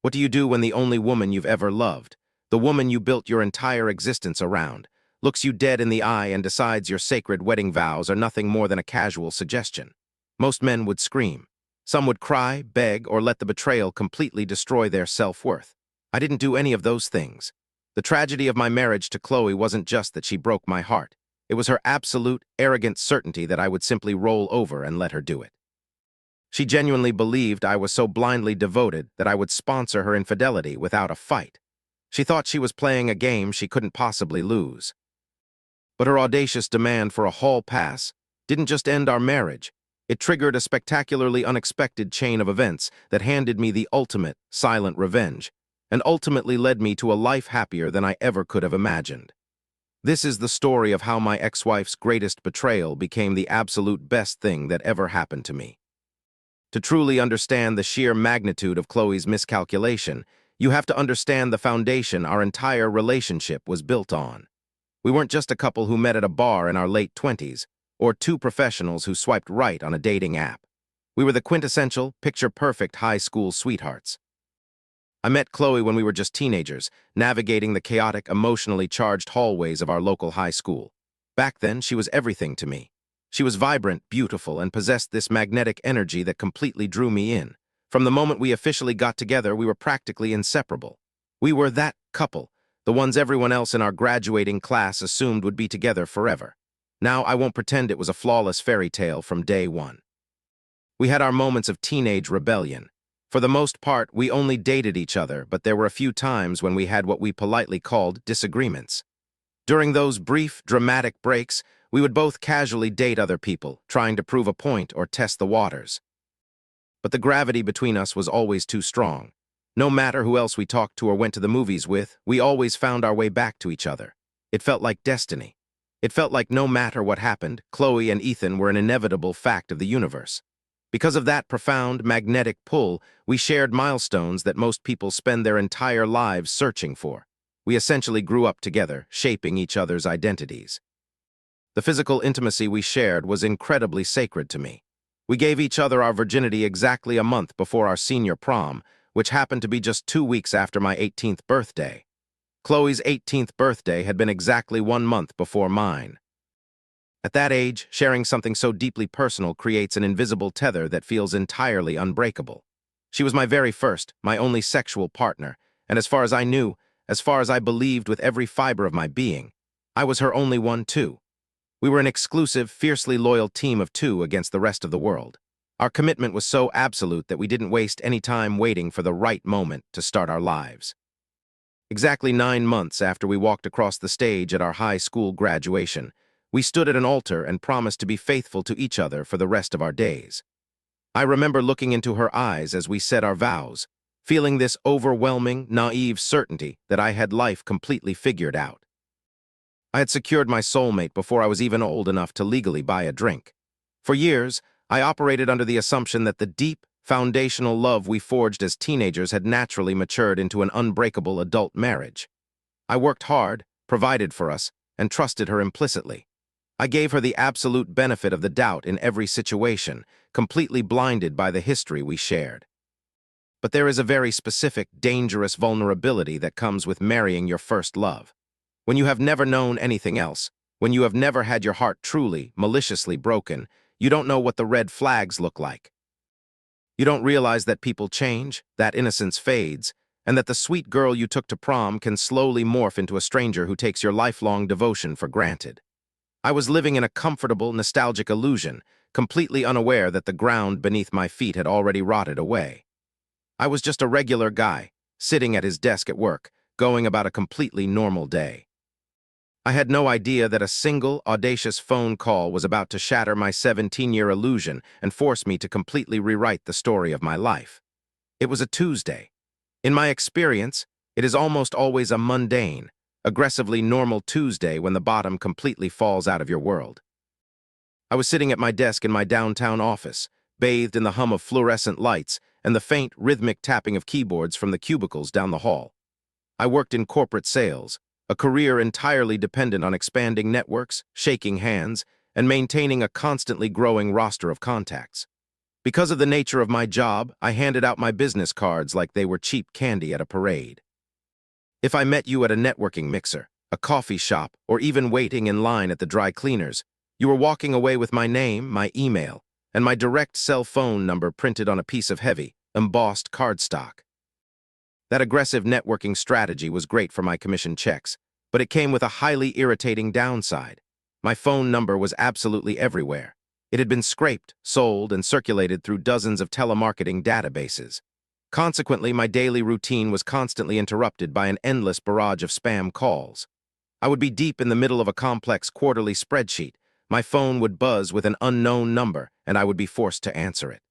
What do you do when the only woman you've ever loved, the woman you built your entire existence around, looks you dead in the eye and decides your sacred wedding vows are nothing more than a casual suggestion? Most men would scream. Some would cry, beg, or let the betrayal completely destroy their self-worth. I didn't do any of those things. The tragedy of my marriage to Chloe wasn't just that she broke my heart. It was her absolute, arrogant certainty that I would simply roll over and let her do it. She genuinely believed I was so blindly devoted that I would sponsor her infidelity without a fight. She thought she was playing a game she couldn't possibly lose. But her audacious demand for a hall pass didn't just end our marriage. It triggered a spectacularly unexpected chain of events that handed me the ultimate, silent revenge, and ultimately led me to a life happier than I ever could have imagined. This is the story of how my ex-wife's greatest betrayal became the absolute best thing that ever happened to me. To truly understand the sheer magnitude of Chloe's miscalculation, you have to understand the foundation our entire relationship was built on. We weren't just a couple who met at a bar in our late 20s, or two professionals who swiped right on a dating app. We were the quintessential, picture-perfect high school sweethearts. I met Chloe when we were just teenagers, navigating the chaotic, emotionally charged hallways of our local high school. Back then, she was everything to me. She was vibrant, beautiful, and possessed this magnetic energy that completely drew me in. From the moment we officially got together, we were practically inseparable. We were that couple, the ones everyone else in our graduating class assumed would be together forever. Now, I won't pretend it was a flawless fairy tale from day one. We had our moments of teenage rebellion. For the most part, we only dated each other, but there were a few times when we had what we politely called disagreements. During those brief, dramatic breaks, we would both casually date other people, trying to prove a point or test the waters. But the gravity between us was always too strong. No matter who else we talked to or went to the movies with, we always found our way back to each other. It felt like destiny. It felt like no matter what happened, Chloe and Ethan were an inevitable fact of the universe. Because of that profound, magnetic pull, we shared milestones that most people spend their entire lives searching for. We essentially grew up together, shaping each other's identities. The physical intimacy we shared was incredibly sacred to me. We gave each other our virginity exactly a month before our senior prom, which happened to be just 2 weeks after my 18th birthday. Chloe's 18th birthday had been exactly 1 month before mine. At that age, sharing something so deeply personal creates an invisible tether that feels entirely unbreakable. She was my very first, my only sexual partner, and as far as I knew, as far as I believed with every fiber of my being, I was her only one too. We were an exclusive, fiercely loyal team of two against the rest of the world. Our commitment was so absolute that we didn't waste any time waiting for the right moment to start our lives. Exactly 9 months after we walked across the stage at our high school graduation, we stood at an altar and promised to be faithful to each other for the rest of our days. I remember looking into her eyes as we said our vows, feeling this overwhelming, naive certainty that I had life completely figured out. I had secured my soulmate before I was even old enough to legally buy a drink. For years, I operated under the assumption that the deep, foundational love we forged as teenagers had naturally matured into an unbreakable adult marriage. I worked hard, provided for us, and trusted her implicitly. I gave her the absolute benefit of the doubt in every situation, completely blinded by the history we shared. But there is a very specific, dangerous vulnerability that comes with marrying your first love. When you have never known anything else, when you have never had your heart truly, maliciously broken, you don't know what the red flags look like. You don't realize that people change, that innocence fades, and that the sweet girl you took to prom can slowly morph into a stranger who takes your lifelong devotion for granted. I was living in a comfortable, nostalgic illusion, completely unaware that the ground beneath my feet had already rotted away. I was just a regular guy, sitting at his desk at work, going about a completely normal day. I had no idea that a single, audacious phone call was about to shatter my 17-year illusion and force me to completely rewrite the story of my life. It was a Tuesday. In my experience, it is almost always a mundane, aggressively normal Tuesday when the bottom completely falls out of your world. I was sitting at my desk in my downtown office, bathed in the hum of fluorescent lights and the faint, rhythmic tapping of keyboards from the cubicles down the hall. I worked in corporate sales, a career entirely dependent on expanding networks, shaking hands, and maintaining a constantly growing roster of contacts. Because of the nature of my job, I handed out my business cards like they were cheap candy at a parade. If I met you at a networking mixer, a coffee shop, or even waiting in line at the dry cleaners, you were walking away with my name, my email, and my direct cell phone number printed on a piece of heavy, embossed cardstock. That aggressive networking strategy was great for my commission checks, but it came with a highly irritating downside. My phone number was absolutely everywhere. It had been scraped, sold, and circulated through dozens of telemarketing databases. Consequently, my daily routine was constantly interrupted by an endless barrage of spam calls. I would be deep in the middle of a complex quarterly spreadsheet. My phone would buzz with an unknown number, and I would be forced to answer it.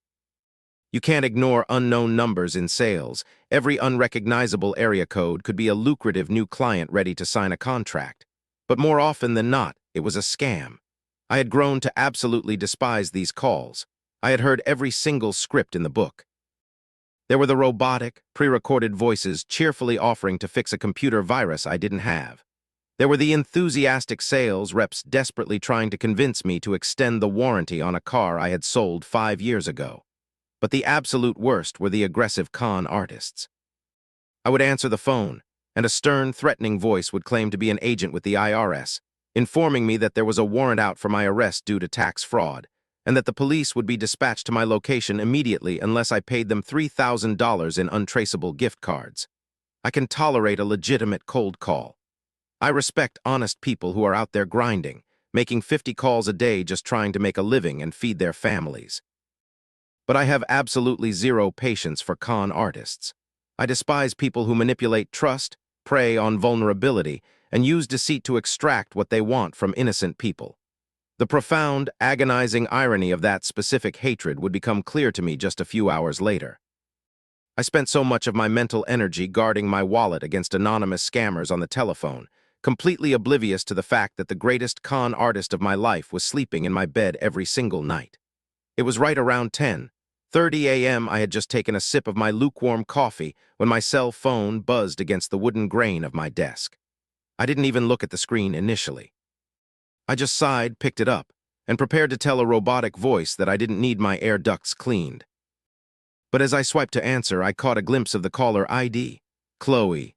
You can't ignore unknown numbers in sales. Every unrecognizable area code could be a lucrative new client ready to sign a contract. But more often than not, it was a scam. I had grown to absolutely despise these calls. I had heard every single script in the book. There were the robotic, pre-recorded voices cheerfully offering to fix a computer virus I didn't have. There were the enthusiastic sales reps desperately trying to convince me to extend the warranty on a car I had sold 5 years ago. But the absolute worst were the aggressive con artists. I would answer the phone, and a stern, threatening voice would claim to be an agent with the IRS, informing me that there was a warrant out for my arrest due to tax fraud, and that the police would be dispatched to my location immediately unless I paid them $3,000 in untraceable gift cards. I can tolerate a legitimate cold call. I respect honest people who are out there grinding, making 50 calls a day just trying to make a living and feed their families. But I have absolutely zero patience for con artists. I despise people who manipulate trust, prey on vulnerability, and use deceit to extract what they want from innocent people. The profound, agonizing irony of that specific hatred would become clear to me just a few hours later. I spent so much of my mental energy guarding my wallet against anonymous scammers on the telephone, completely oblivious to the fact that the greatest con artist of my life was sleeping in my bed every single night. It was right around 10:30 a.m. I had just taken a sip of my lukewarm coffee when my cell phone buzzed against the wooden grain of my desk. I didn't even look at the screen initially. I just sighed, picked it up, and prepared to tell a robotic voice that I didn't need my air ducts cleaned. But as I swiped to answer, I caught a glimpse of the caller ID, Chloe.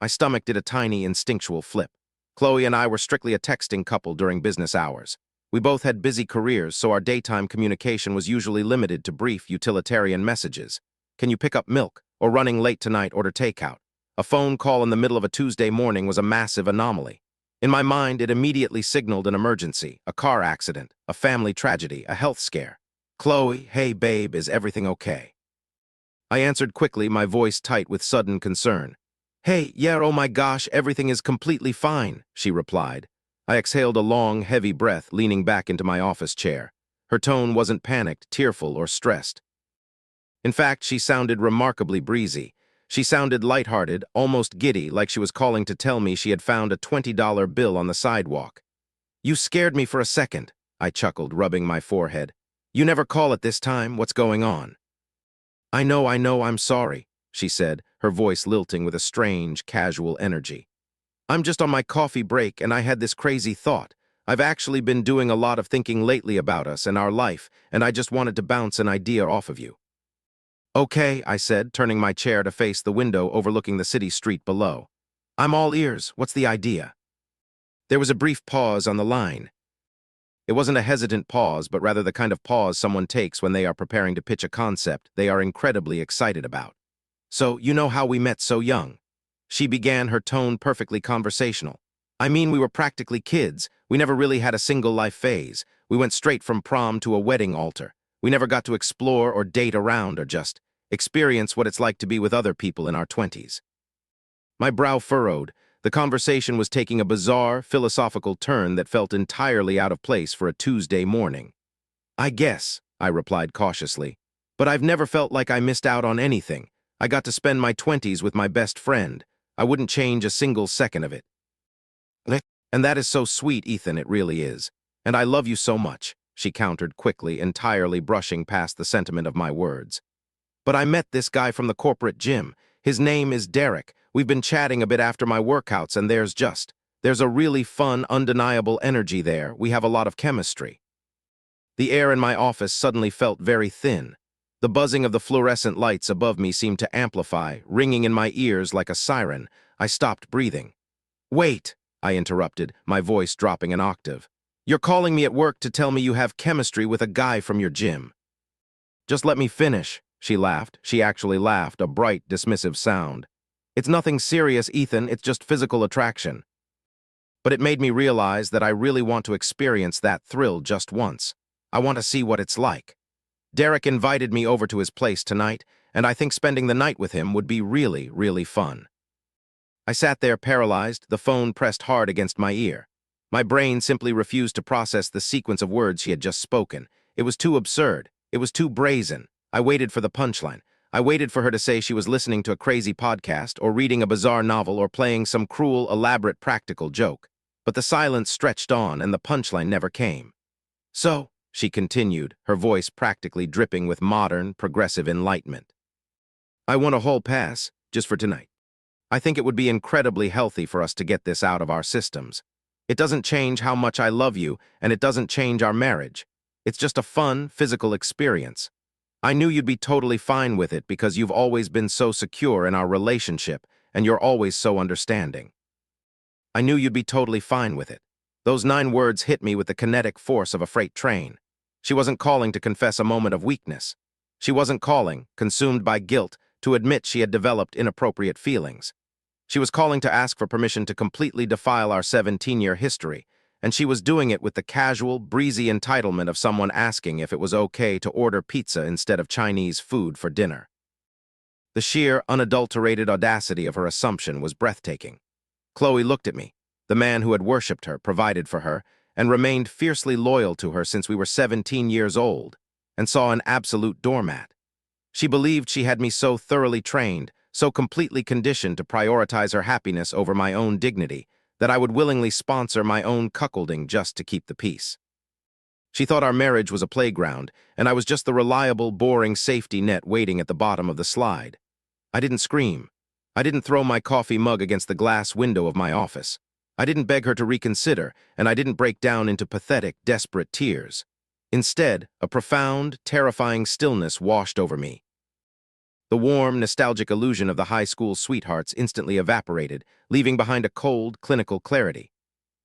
My stomach did a tiny instinctual flip. Chloe and I were strictly a texting couple during business hours. We both had busy careers, so our daytime communication was usually limited to brief, utilitarian messages. Can you pick up milk? Or running late tonight, order takeout. A phone call in the middle of a Tuesday morning was a massive anomaly. In my mind, it immediately signaled an emergency, a car accident, a family tragedy, a health scare. Chloe, hey babe, is everything okay? I answered quickly, my voice tight with sudden concern. Hey, yeah, oh my gosh, everything is completely fine, she replied. I exhaled a long, heavy breath, leaning back into my office chair. Her tone wasn't panicked, tearful, or stressed. In fact, she sounded remarkably breezy. She sounded lighthearted, almost giddy, like she was calling to tell me she had found a $20 bill on the sidewalk. You scared me for a second, I chuckled, rubbing my forehead. You never call at this time. What's going on? I know, I'm sorry, she said, her voice lilting with a strange, casual energy. I'm just on my coffee break, and I had this crazy thought. I've actually been doing a lot of thinking lately about us and our life, and I just wanted to bounce an idea off of you. Okay, I said, turning my chair to face the window overlooking the city street below. I'm all ears. What's the idea? There was a brief pause on the line. It wasn't a hesitant pause, but rather the kind of pause someone takes when they are preparing to pitch a concept they are incredibly excited about. So, you know how we met so young? She began, her tone perfectly conversational. I mean, we were practically kids. We never really had a single life phase. We went straight from prom to a wedding altar. We never got to explore or date around or just experience what it's like to be with other people in our 20s. My brow furrowed. The conversation was taking a bizarre, philosophical turn that felt entirely out of place for a Tuesday morning. I guess, I replied cautiously, but I've never felt like I missed out on anything. I got to spend my 20s with my best friend. I wouldn't change a single second of it. And that is so sweet, Ethan, it really is. And I love you so much, she countered quickly, entirely brushing past the sentiment of my words. But I met this guy from the corporate gym. His name is Derek. We've been chatting a bit after my workouts, and there's a really fun, undeniable energy there. We have a lot of chemistry. The air in my office suddenly felt very thin. The buzzing of the fluorescent lights above me seemed to amplify, ringing in my ears like a siren. I stopped breathing. "Wait," I interrupted, my voice dropping an octave. "You're calling me at work to tell me you have chemistry with a guy from your gym." "Just let me finish," she laughed. She actually laughed, a bright, dismissive sound. "It's nothing serious, Ethan, it's just physical attraction." But it made me realize that I really want to experience that thrill just once. I want to see what it's like. Derek invited me over to his place tonight, and I think spending the night with him would be really, really fun. I sat there paralyzed, the phone pressed hard against my ear. My brain simply refused to process the sequence of words she had just spoken. It was too absurd. It was too brazen. I waited for the punchline. I waited for her to say she was listening to a crazy podcast, or reading a bizarre novel, or playing some cruel, elaborate practical joke. But the silence stretched on, and the punchline never came. "So," she continued, her voice practically dripping with modern, progressive enlightenment, "I want a whole pass, just for tonight. I think it would be incredibly healthy for us to get this out of our systems. It doesn't change how much I love you, and it doesn't change our marriage. It's just a fun, physical experience. I knew you'd be totally fine with it because you've always been so secure in our relationship, and you're always so understanding. I knew you'd be totally fine with it." Those 9 words hit me with the kinetic force of a freight train. She wasn't calling to confess a moment of weakness. She wasn't calling, consumed by guilt, to admit she had developed inappropriate feelings. She was calling to ask for permission to completely defile our 17-year history, and she was doing it with the casual, breezy entitlement of someone asking if it was okay to order pizza instead of Chinese food for dinner. The sheer, unadulterated audacity of her assumption was breathtaking. Chloe looked at me, the man who had worshipped her, provided for her, and remained fiercely loyal to her since we were 17 years old, and saw an absolute doormat. She believed she had me so thoroughly trained, so completely conditioned to prioritize her happiness over my own dignity, that I would willingly sponsor my own cuckolding just to keep the peace. She thought our marriage was a playground, and I was just the reliable, boring safety net waiting at the bottom of the slide. I didn't scream. I didn't throw my coffee mug against the glass window of my office. I didn't beg her to reconsider, and I didn't break down into pathetic, desperate tears. Instead, a profound, terrifying stillness washed over me. The warm, nostalgic illusion of the high school sweethearts instantly evaporated, leaving behind a cold, clinical clarity.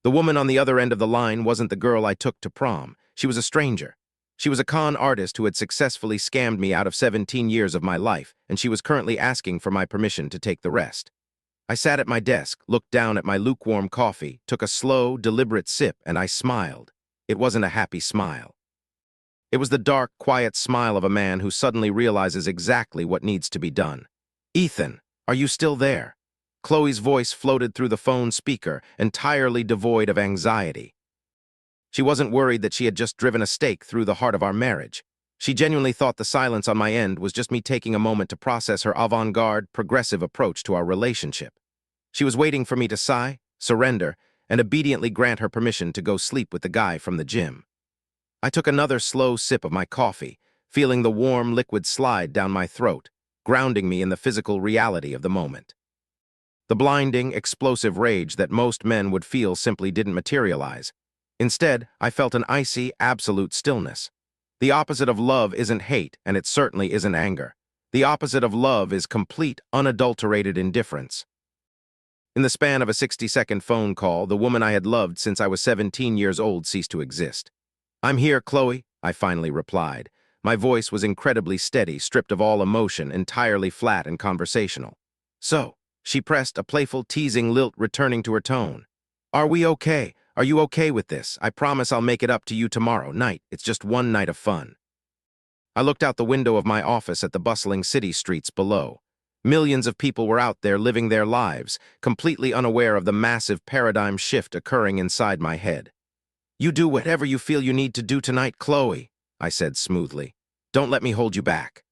The woman on the other end of the line wasn't the girl I took to prom. She was a stranger. She was a con artist who had successfully scammed me out of 17 years of my life, and she was currently asking for my permission to take the rest. I sat at my desk, looked down at my lukewarm coffee, took a slow, deliberate sip, and I smiled. It wasn't a happy smile. It was the dark, quiet smile of a man who suddenly realizes exactly what needs to be done. "Ethan, are you still there?" Chloe's voice floated through the phone speaker, entirely devoid of anxiety. She wasn't worried that she had just driven a stake through the heart of our marriage. She genuinely thought the silence on my end was just me taking a moment to process her avant-garde, progressive approach to our relationship. She was waiting for me to sigh, surrender, and obediently grant her permission to go sleep with the guy from the gym. I took another slow sip of my coffee, feeling the warm liquid slide down my throat, grounding me in the physical reality of the moment. The blinding, explosive rage that most men would feel simply didn't materialize. Instead, I felt an icy, absolute stillness. The opposite of love isn't hate, and it certainly isn't anger. The opposite of love is complete, unadulterated indifference. In the span of a 60-second phone call, the woman I had loved since I was 17 years old ceased to exist. "I'm here, Chloe," I finally replied. My voice was incredibly steady, stripped of all emotion, entirely flat and conversational. "So," she pressed, a playful, teasing lilt returning to her tone. "Are we okay? Are you okay with this? I promise I'll make it up to you tomorrow night. It's just one night of fun." I looked out the window of my office at the bustling city streets below. Millions of people were out there living their lives, completely unaware of the massive paradigm shift occurring inside my head. "You do whatever you feel you need to do tonight, Chloe," I said smoothly. "Don't let me hold you back.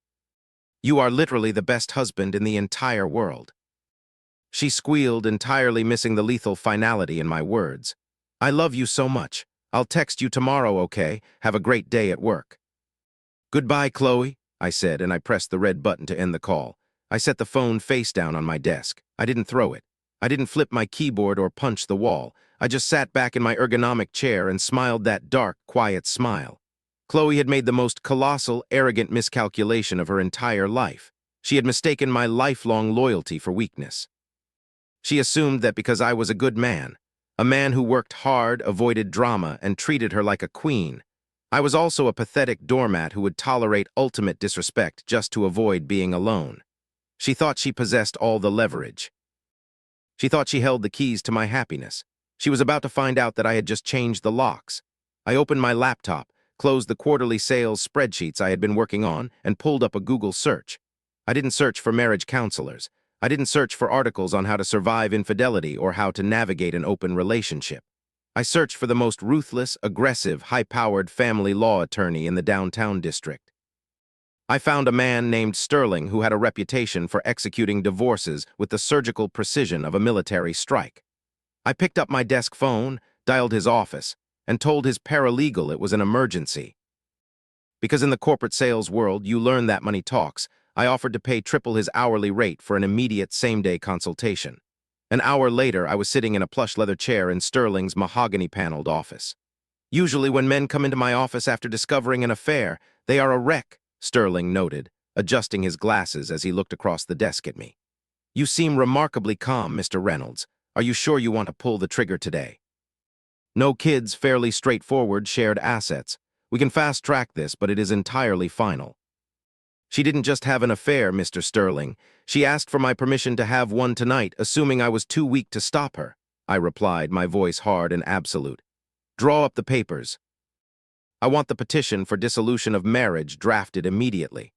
You are literally the best husband in the entire world." She squealed, entirely missing the lethal finality in my words. "I love you so much. I'll text you tomorrow, okay? Have a great day at work." "Goodbye, Chloe," I said, and I pressed the red button to end the call. I set the phone face down on my desk. I didn't throw it. I didn't flip my keyboard or punch the wall. I just sat back in my ergonomic chair and smiled that dark, quiet smile. Chloe had made the most colossal, arrogant miscalculation of her entire life. She had mistaken my lifelong loyalty for weakness. She assumed that because I was a man who worked hard, avoided drama, and treated her like a queen, I was also a pathetic doormat who would tolerate ultimate disrespect just to avoid being alone. She thought she possessed all the leverage. She thought she held the keys to my happiness. She was about to find out that I had just changed the locks. I opened my laptop, closed the quarterly sales spreadsheets I had been working on, and pulled up a Google search. I didn't search for marriage counselors. I didn't search for articles on how to survive infidelity or how to navigate an open relationship. I searched for the most ruthless, aggressive, high-powered family law attorney in the downtown district. I found a man named Sterling who had a reputation for executing divorces with the surgical precision of a military strike. I picked up my desk phone, dialed his office, and told his paralegal it was an emergency. Because in the corporate sales world, you learn that money talks, I offered to pay triple his hourly rate for an immediate same-day consultation. An hour later, I was sitting in a plush leather chair in Sterling's mahogany-paneled office. Usually when men come into my office after discovering an affair, they are a wreck, Sterling noted, adjusting his glasses as he looked across the desk at me. You seem remarkably calm, Mr. Reynolds. Are you sure you want to pull the trigger today? No kids, fairly straightforward, shared assets. We can fast-track this, but it is entirely final. She didn't just have an affair, Mr. Sterling. She asked for my permission to have one tonight, assuming I was too weak to stop her. I replied, my voice hard and absolute. Draw up the papers. I want the petition for dissolution of marriage drafted immediately.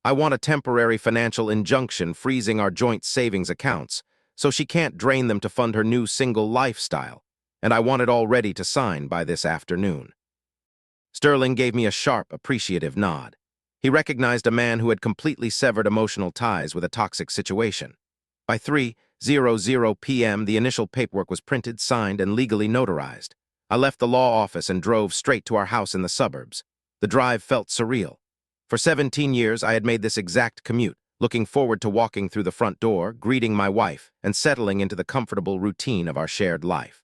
I want a temporary financial injunction freezing our joint savings accounts, so she can't drain them to fund her new single lifestyle, and I want it all ready to sign by this afternoon. Sterling gave me a sharp, appreciative nod. He recognized a man who had completely severed emotional ties with a toxic situation. By 3:00 p.m., the initial paperwork was printed, signed, and legally notarized. I left the law office and drove straight to our house in the suburbs. The drive felt surreal. For 17 years, I had made this exact commute, looking forward to walking through the front door, greeting my wife, and settling into the comfortable routine of our shared life.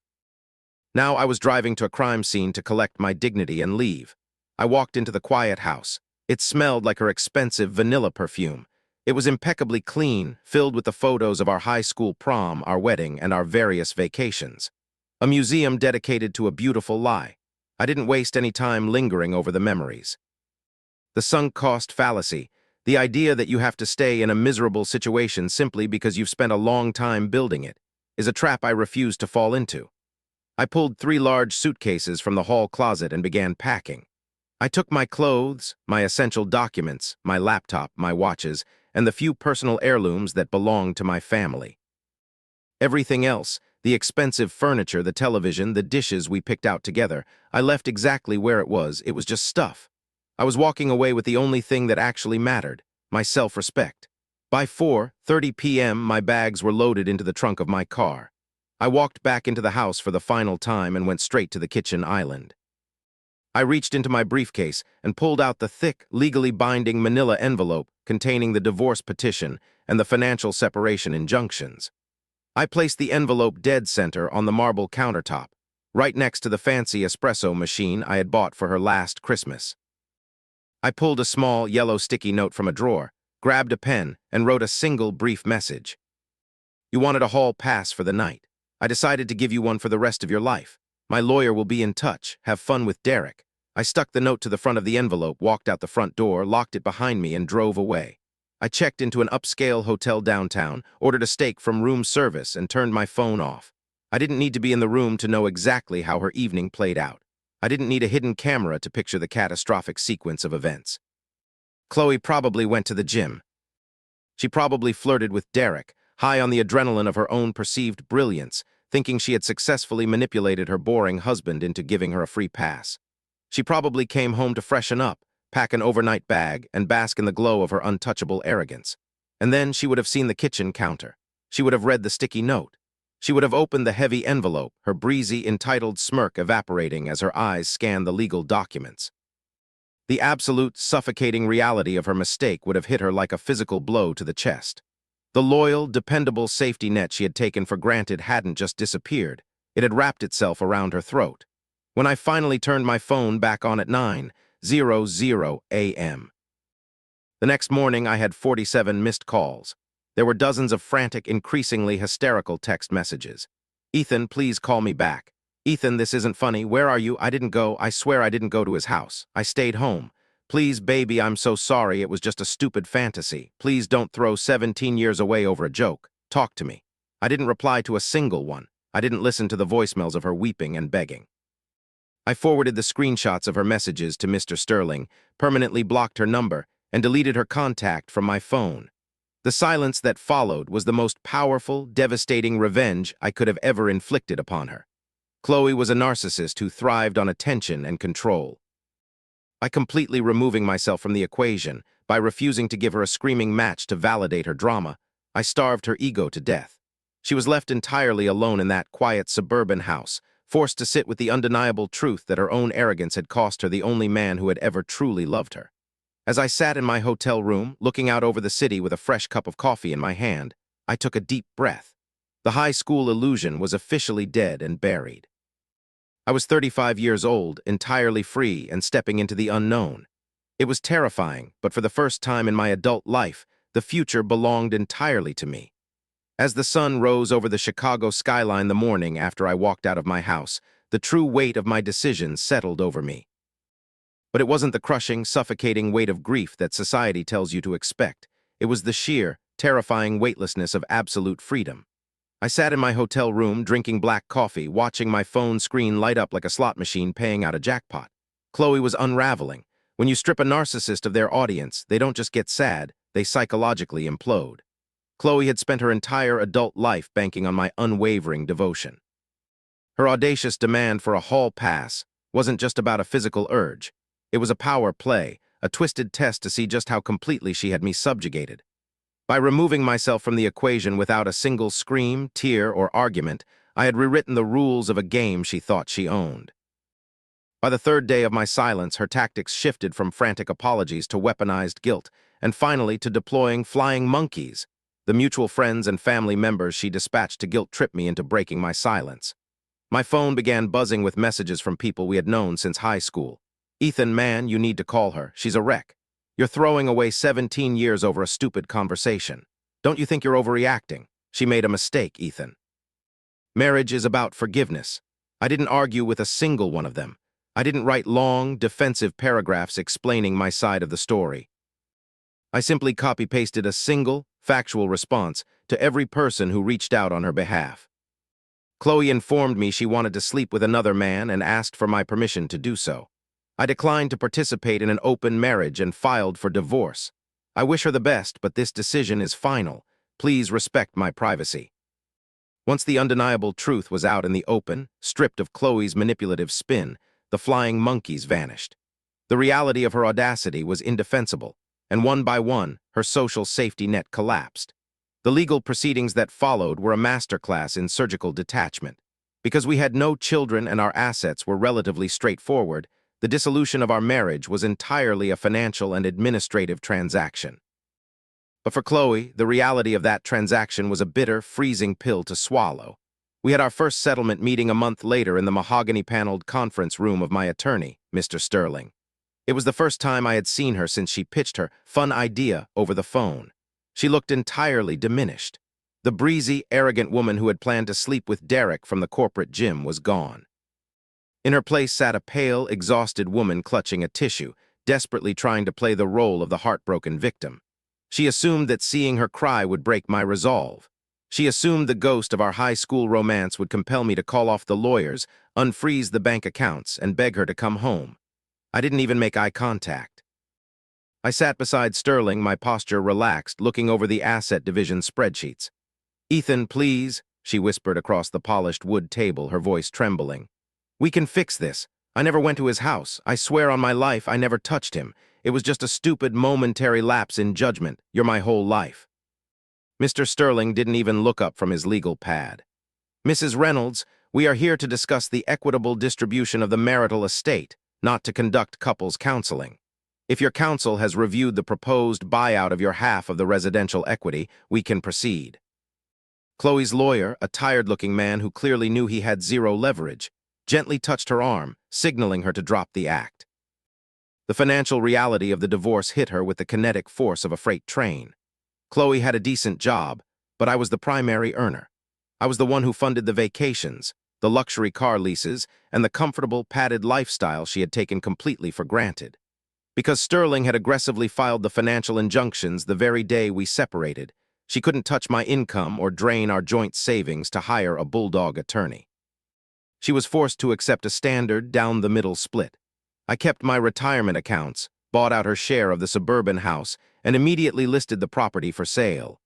Now I was driving to a crime scene to collect my dignity and leave. I walked into the quiet house. It smelled like her expensive vanilla perfume. It was impeccably clean, filled with the photos of our high school prom, our wedding, and our various vacations. A museum dedicated to a beautiful lie. I didn't waste any time lingering over the memories. The sunk cost fallacy, the idea that you have to stay in a miserable situation simply because you've spent a long time building it, is a trap I refuse to fall into. I pulled 3 large suitcases from the hall closet and began packing. I took my clothes, my essential documents, my laptop, my watches, and the few personal heirlooms that belonged to my family. Everything else, the expensive furniture, the television, the dishes we picked out together, I left exactly where it was just stuff. I was walking away with the only thing that actually mattered, my self-respect. By 4:30 p.m., my bags were loaded into the trunk of my car. I walked back into the house for the final time and went straight to the kitchen island. I reached into my briefcase and pulled out the thick, legally binding manila envelope containing the divorce petition and the financial separation injunctions. I placed the envelope dead center on the marble countertop, right next to the fancy espresso machine I had bought for her last Christmas. I pulled a small, yellow sticky note from a drawer, grabbed a pen, and wrote a single brief message. You wanted a hall pass for the night. I decided to give you one for the rest of your life. My lawyer will be in touch. Have fun with Derek. I stuck the note to the front of the envelope, walked out the front door, locked it behind me, and drove away. I checked into an upscale hotel downtown, ordered a steak from room service, and turned my phone off. I didn't need to be in the room to know exactly how her evening played out. I didn't need a hidden camera to picture the catastrophic sequence of events. Chloe probably went to the gym. She probably flirted with Derek, high on the adrenaline of her own perceived brilliance, thinking she had successfully manipulated her boring husband into giving her a free pass. She probably came home to freshen up, pack an overnight bag, and bask in the glow of her untouchable arrogance. And then she would have seen the kitchen counter. She would have read the sticky note. She would have opened the heavy envelope, her breezy, entitled smirk evaporating as her eyes scanned the legal documents. The absolute, suffocating reality of her mistake would have hit her like a physical blow to the chest. The loyal, dependable safety net she had taken for granted hadn't just disappeared. It had wrapped itself around her throat. When I finally turned my phone back on at 9, 11:00 a.m. The next morning, I had 47 missed calls. There were dozens of frantic, increasingly hysterical text messages. "Ethan, please call me back. Ethan, this isn't funny. Where are you? I didn't go. I swear I didn't go to his house. I stayed home. Please, baby, I'm so sorry. It was just a stupid fantasy. Please don't throw 17 years away over a joke. Talk to me." I didn't reply to a single one. I didn't listen to the voicemails of her weeping and begging. I forwarded the screenshots of her messages to Mr. Sterling, permanently blocked her number, and deleted her contact from my phone. The silence that followed was the most powerful, devastating revenge I could have ever inflicted upon her. Chloe was a narcissist who thrived on attention and control. By completely removing myself from the equation, by refusing to give her a screaming match to validate her drama, I starved her ego to death. She was left entirely alone in that quiet suburban house, forced to sit with the undeniable truth that her own arrogance had cost her the only man who had ever truly loved her. As I sat in my hotel room, looking out over the city with a fresh cup of coffee in my hand, I took a deep breath. The high school illusion was officially dead and buried. I was 35 years old, entirely free and stepping into the unknown. It was terrifying, but for the first time in my adult life, the future belonged entirely to me. As the sun rose over the Chicago skyline the morning after I walked out of my house, the true weight of my decisions settled over me. But it wasn't the crushing, suffocating weight of grief that society tells you to expect. It was the sheer, terrifying weightlessness of absolute freedom. I sat in my hotel room, drinking black coffee, watching my phone screen light up like a slot machine paying out a jackpot. Chloe was unraveling. When you strip a narcissist of their audience, they don't just get sad, they psychologically implode. Chloe had spent her entire adult life banking on my unwavering devotion. Her audacious demand for a hall pass wasn't just about a physical urge. It was a power play, a twisted test to see just how completely she had me subjugated. By removing myself from the equation without a single scream, tear, or argument, I had rewritten the rules of a game she thought she owned. By the third day of my silence, her tactics shifted from frantic apologies to weaponized guilt, and finally to deploying flying monkeys, the mutual friends and family members she dispatched to guilt-trip me into breaking my silence. My phone began buzzing with messages from people we had known since high school. "Ethan, man, you need to call her. She's a wreck. You're throwing away 17 years over a stupid conversation. Don't you think you're overreacting? She made a mistake, Ethan." Marriage is about forgiveness. I didn't argue with a single one of them. I didn't write long, defensive paragraphs explaining my side of the story. I simply copy-pasted a single, factual response to every person who reached out on her behalf. Chloe informed me she wanted to sleep with another man and asked for my permission to do so. I declined to participate in an open marriage and filed for divorce. I wish her the best, but this decision is final. Please respect my privacy. Once the undeniable truth was out in the open, stripped of Chloe's manipulative spin, the flying monkeys vanished. The reality of her audacity was indefensible, and one by one, her social safety net collapsed. The legal proceedings that followed were a masterclass in surgical detachment. Because we had no children and our assets were relatively straightforward, the dissolution of our marriage was entirely a financial and administrative transaction. But for Chloe, the reality of that transaction was a bitter, freezing pill to swallow. We had our first settlement meeting a month later in the mahogany-paneled conference room of my attorney, Mr. Sterling. It was the first time I had seen her since she pitched her fun idea over the phone. She looked entirely diminished. The breezy, arrogant woman who had planned to sleep with Derek from the corporate gym was gone. In her place sat a pale, exhausted woman clutching a tissue, desperately trying to play the role of the heartbroken victim. She assumed that seeing her cry would break my resolve. She assumed the ghost of our high school romance would compel me to call off the lawyers, unfreeze the bank accounts, and beg her to come home. I didn't even make eye contact. I sat beside Sterling, my posture relaxed, looking over the asset division spreadsheets. "Ethan, please," she whispered across the polished wood table, her voice trembling. "We can fix this. I never went to his house. I swear on my life I never touched him. It was just a stupid momentary lapse in judgment. You're my whole life." Mr. Sterling didn't even look up from his legal pad. "Mrs. Reynolds, we are here to discuss the equitable distribution of the marital estate, not to conduct couples counseling. If your counsel has reviewed the proposed buyout of your half of the residential equity, we can proceed." Chloe's lawyer, a tired-looking man who clearly knew he had zero leverage, gently touched her arm, signaling her to drop the act. The financial reality of the divorce hit her with the kinetic force of a freight train. Chloe had a decent job, but I was the primary earner. I was the one who funded the vacations, the luxury car leases, and the comfortable, padded lifestyle she had taken completely for granted. Because Sterling had aggressively filed the financial injunctions the very day we separated, she couldn't touch my income or drain our joint savings to hire a bulldog attorney. She was forced to accept a standard, down-the-middle split. I kept my retirement accounts, bought out her share of the suburban house, and immediately listed the property for sale.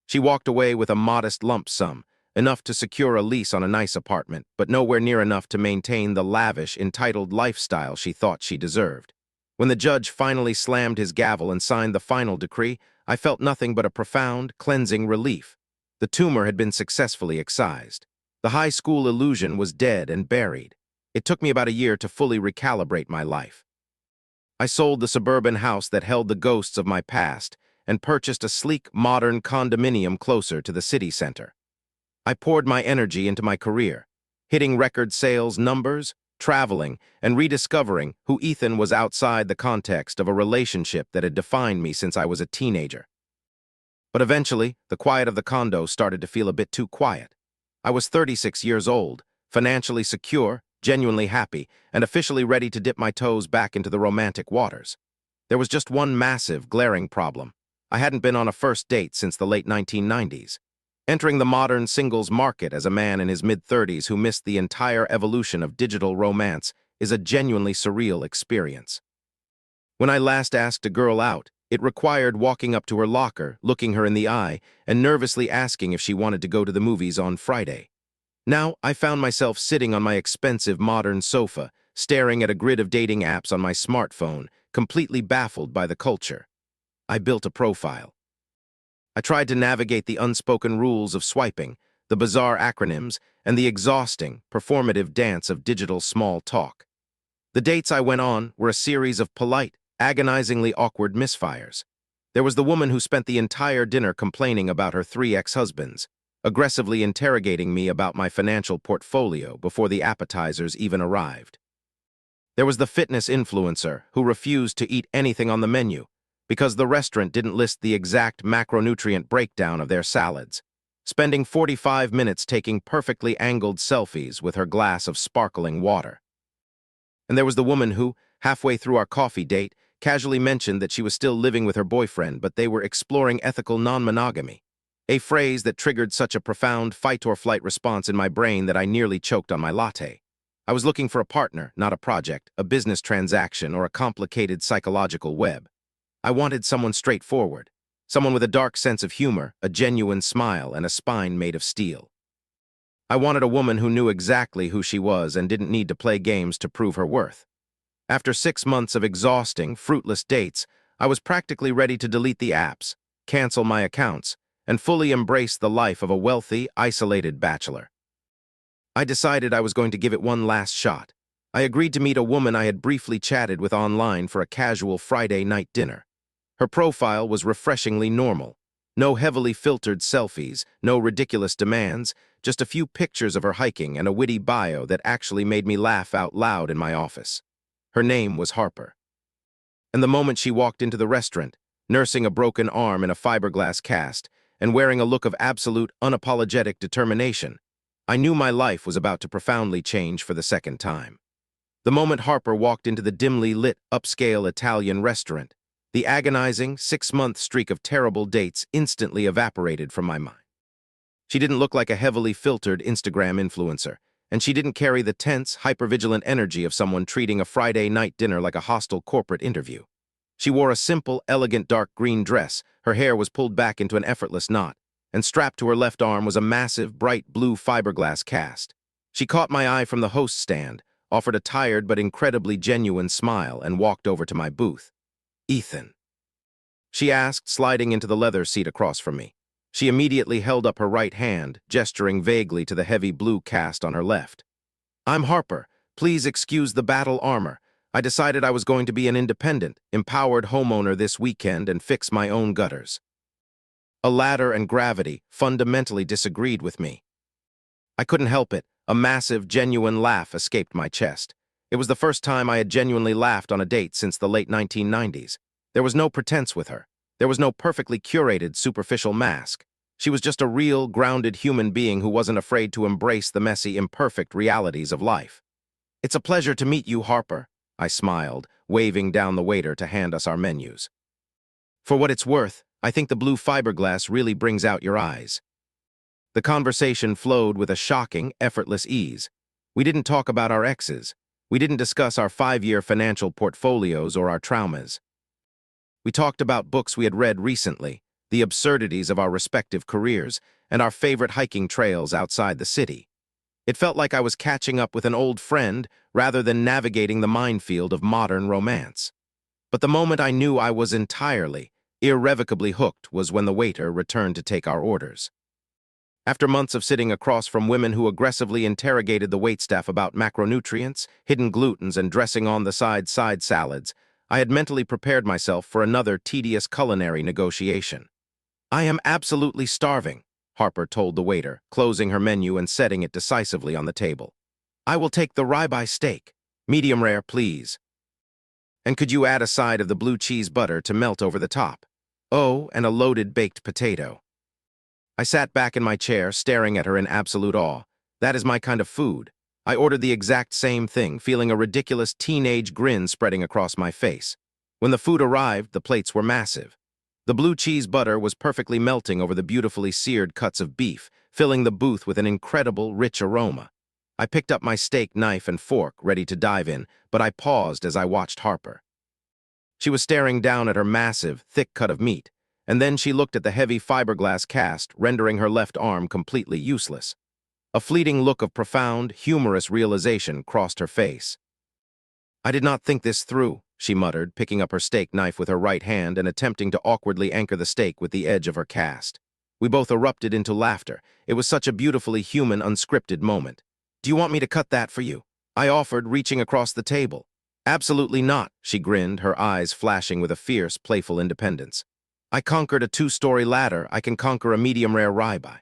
She walked away with a modest lump sum, enough to secure a lease on a nice apartment, but nowhere near enough to maintain the lavish, entitled lifestyle she thought she deserved. When the judge finally slammed his gavel and signed the final decree, I felt nothing but a profound, cleansing relief. The tumor had been successfully excised. The high school illusion was dead and buried. It took me about a year to fully recalibrate my life. I sold the suburban house that held the ghosts of my past and purchased a sleek, modern condominium closer to the city center. I poured my energy into my career, hitting record sales numbers, traveling, and rediscovering who Ethan was outside the context of a relationship that had defined me since I was a teenager. But eventually, the quiet of the condo started to feel a bit too quiet. I was 36 years old, financially secure, genuinely happy, and officially ready to dip my toes back into the romantic waters. There was just one massive, glaring problem. I hadn't been on a first date since the late 1990s. Entering the modern singles market as a man in his mid-30s who missed the entire evolution of digital romance is a genuinely surreal experience. When I last asked a girl out, it required walking up to her locker, looking her in the eye, and nervously asking if she wanted to go to the movies on Friday. Now, I found myself sitting on my expensive modern sofa, staring at a grid of dating apps on my smartphone, completely baffled by the culture. I built a profile. I tried to navigate the unspoken rules of swiping, the bizarre acronyms, and the exhausting, performative dance of digital small talk. The dates I went on were a series of polite, agonizingly awkward misfires. There was the woman who spent the entire dinner complaining about her 3 ex-husbands, aggressively interrogating me about my financial portfolio before the appetizers even arrived. There was the fitness influencer who refused to eat anything on the menu because the restaurant didn't list the exact macronutrient breakdown of their salads, spending 45 minutes taking perfectly angled selfies with her glass of sparkling water. And there was the woman who, halfway through our coffee date, casually mentioned that she was still living with her boyfriend, but they were exploring ethical non-monogamy, a phrase that triggered such a profound fight-or-flight response in my brain that I nearly choked on my latte. I was looking for a partner, not a project, a business transaction, or a complicated psychological web. I wanted someone straightforward, someone with a dark sense of humor, a genuine smile, and a spine made of steel. I wanted a woman who knew exactly who she was and didn't need to play games to prove her worth. After 6 months of exhausting, fruitless dates, I was practically ready to delete the apps, cancel my accounts, and fully embrace the life of a wealthy, isolated bachelor. I decided I was going to give it one last shot. I agreed to meet a woman I had briefly chatted with online for a casual Friday night dinner. Her profile was refreshingly normal. No heavily filtered selfies, no ridiculous demands, just a few pictures of her hiking and a witty bio that actually made me laugh out loud in my office. Her name was Harper. And the moment she walked into the restaurant, nursing a broken arm in a fiberglass cast and wearing a look of absolute, unapologetic determination, I knew my life was about to profoundly change for the second time. The moment Harper walked into the dimly lit, upscale Italian restaurant, the agonizing 6-month streak of terrible dates instantly evaporated from my mind. She didn't look like a heavily filtered Instagram influencer, and she didn't carry the tense, hypervigilant energy of someone treating a Friday night dinner like a hostile corporate interview. She wore a simple, elegant dark green dress, her hair was pulled back into an effortless knot, and strapped to her left arm was a massive, bright blue fiberglass cast. She caught my eye from the host stand, offered a tired but incredibly genuine smile, and walked over to my booth. "Ethan," she asked, sliding into the leather seat across from me. She immediately held up her right hand, gesturing vaguely to the heavy blue cast on her left. "I'm Harper. Please excuse the battle armor. I decided I was going to be an independent, empowered homeowner this weekend and fix my own gutters." A ladder and gravity fundamentally disagreed with me. I couldn't help it. A massive, genuine laugh escaped my chest. It was the first time I had genuinely laughed on a date since the late 1990s. There was no pretense with her. There was no perfectly curated, superficial mask. She was just a real, grounded human being who wasn't afraid to embrace the messy, imperfect realities of life. "It's a pleasure to meet you, Harper," I smiled, waving down the waiter to hand us our menus. "For what it's worth, I think the blue fiberglass really brings out your eyes." The conversation flowed with a shocking, effortless ease. We didn't talk about our exes. We didn't discuss our 5-year financial portfolios or our traumas. We talked about books we had read recently, the absurdities of our respective careers, and our favorite hiking trails outside the city. It felt like I was catching up with an old friend rather than navigating the minefield of modern romance. But the moment I knew I was entirely, irrevocably hooked was when the waiter returned to take our orders. After months of sitting across from women who aggressively interrogated the waitstaff about macronutrients, hidden glutens, and dressing on the side salads, I had mentally prepared myself for another tedious culinary negotiation. "I am absolutely starving," Harper told the waiter, closing her menu and setting it decisively on the table. "I will take the ribeye steak. Medium rare, please. And could you add a side of the blue cheese butter to melt over the top? Oh, and a loaded baked potato." I sat back in my chair, staring at her in absolute awe. That is my kind of food. I ordered the exact same thing, feeling a ridiculous teenage grin spreading across my face. When the food arrived, the plates were massive. The blue cheese butter was perfectly melting over the beautifully seared cuts of beef, filling the booth with an incredible, rich aroma. I picked up my steak knife and fork, ready to dive in, but I paused as I watched Harper. She was staring down at her massive, thick cut of meat, and then she looked at the heavy fiberglass cast, rendering her left arm completely useless. A fleeting look of profound, humorous realization crossed her face. "I did not think this through," she muttered, picking up her steak knife with her right hand and attempting to awkwardly anchor the steak with the edge of her cast. We both erupted into laughter. It was such a beautifully human, unscripted moment. "Do you want me to cut that for you?" I offered, reaching across the table. "Absolutely not," she grinned, her eyes flashing with a fierce, playful independence. "I conquered a 2-story ladder. I can conquer a medium-rare ribeye."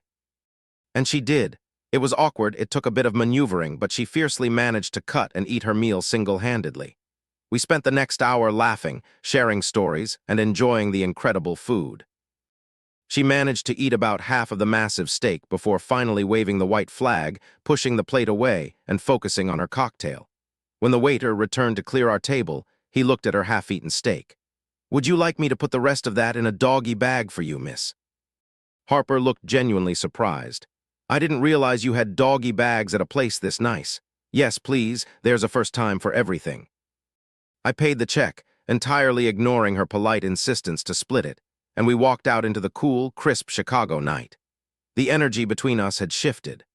And she did. It was awkward, it took a bit of maneuvering, but she fiercely managed to cut and eat her meal single-handedly. We spent the next hour laughing, sharing stories, and enjoying the incredible food. She managed to eat about half of the massive steak before finally waving the white flag, pushing the plate away, and focusing on her cocktail. When the waiter returned to clear our table, he looked at her half-eaten steak. "Would you like me to put the rest of that in a doggy bag for you, miss?" Harper looked genuinely surprised. "I didn't realize you had doggy bags at a place this nice." "Yes, please, there's a first time for everything." I paid the check, entirely ignoring her polite insistence to split it, and we walked out into the cool, crisp Chicago night. The energy between us had shifted.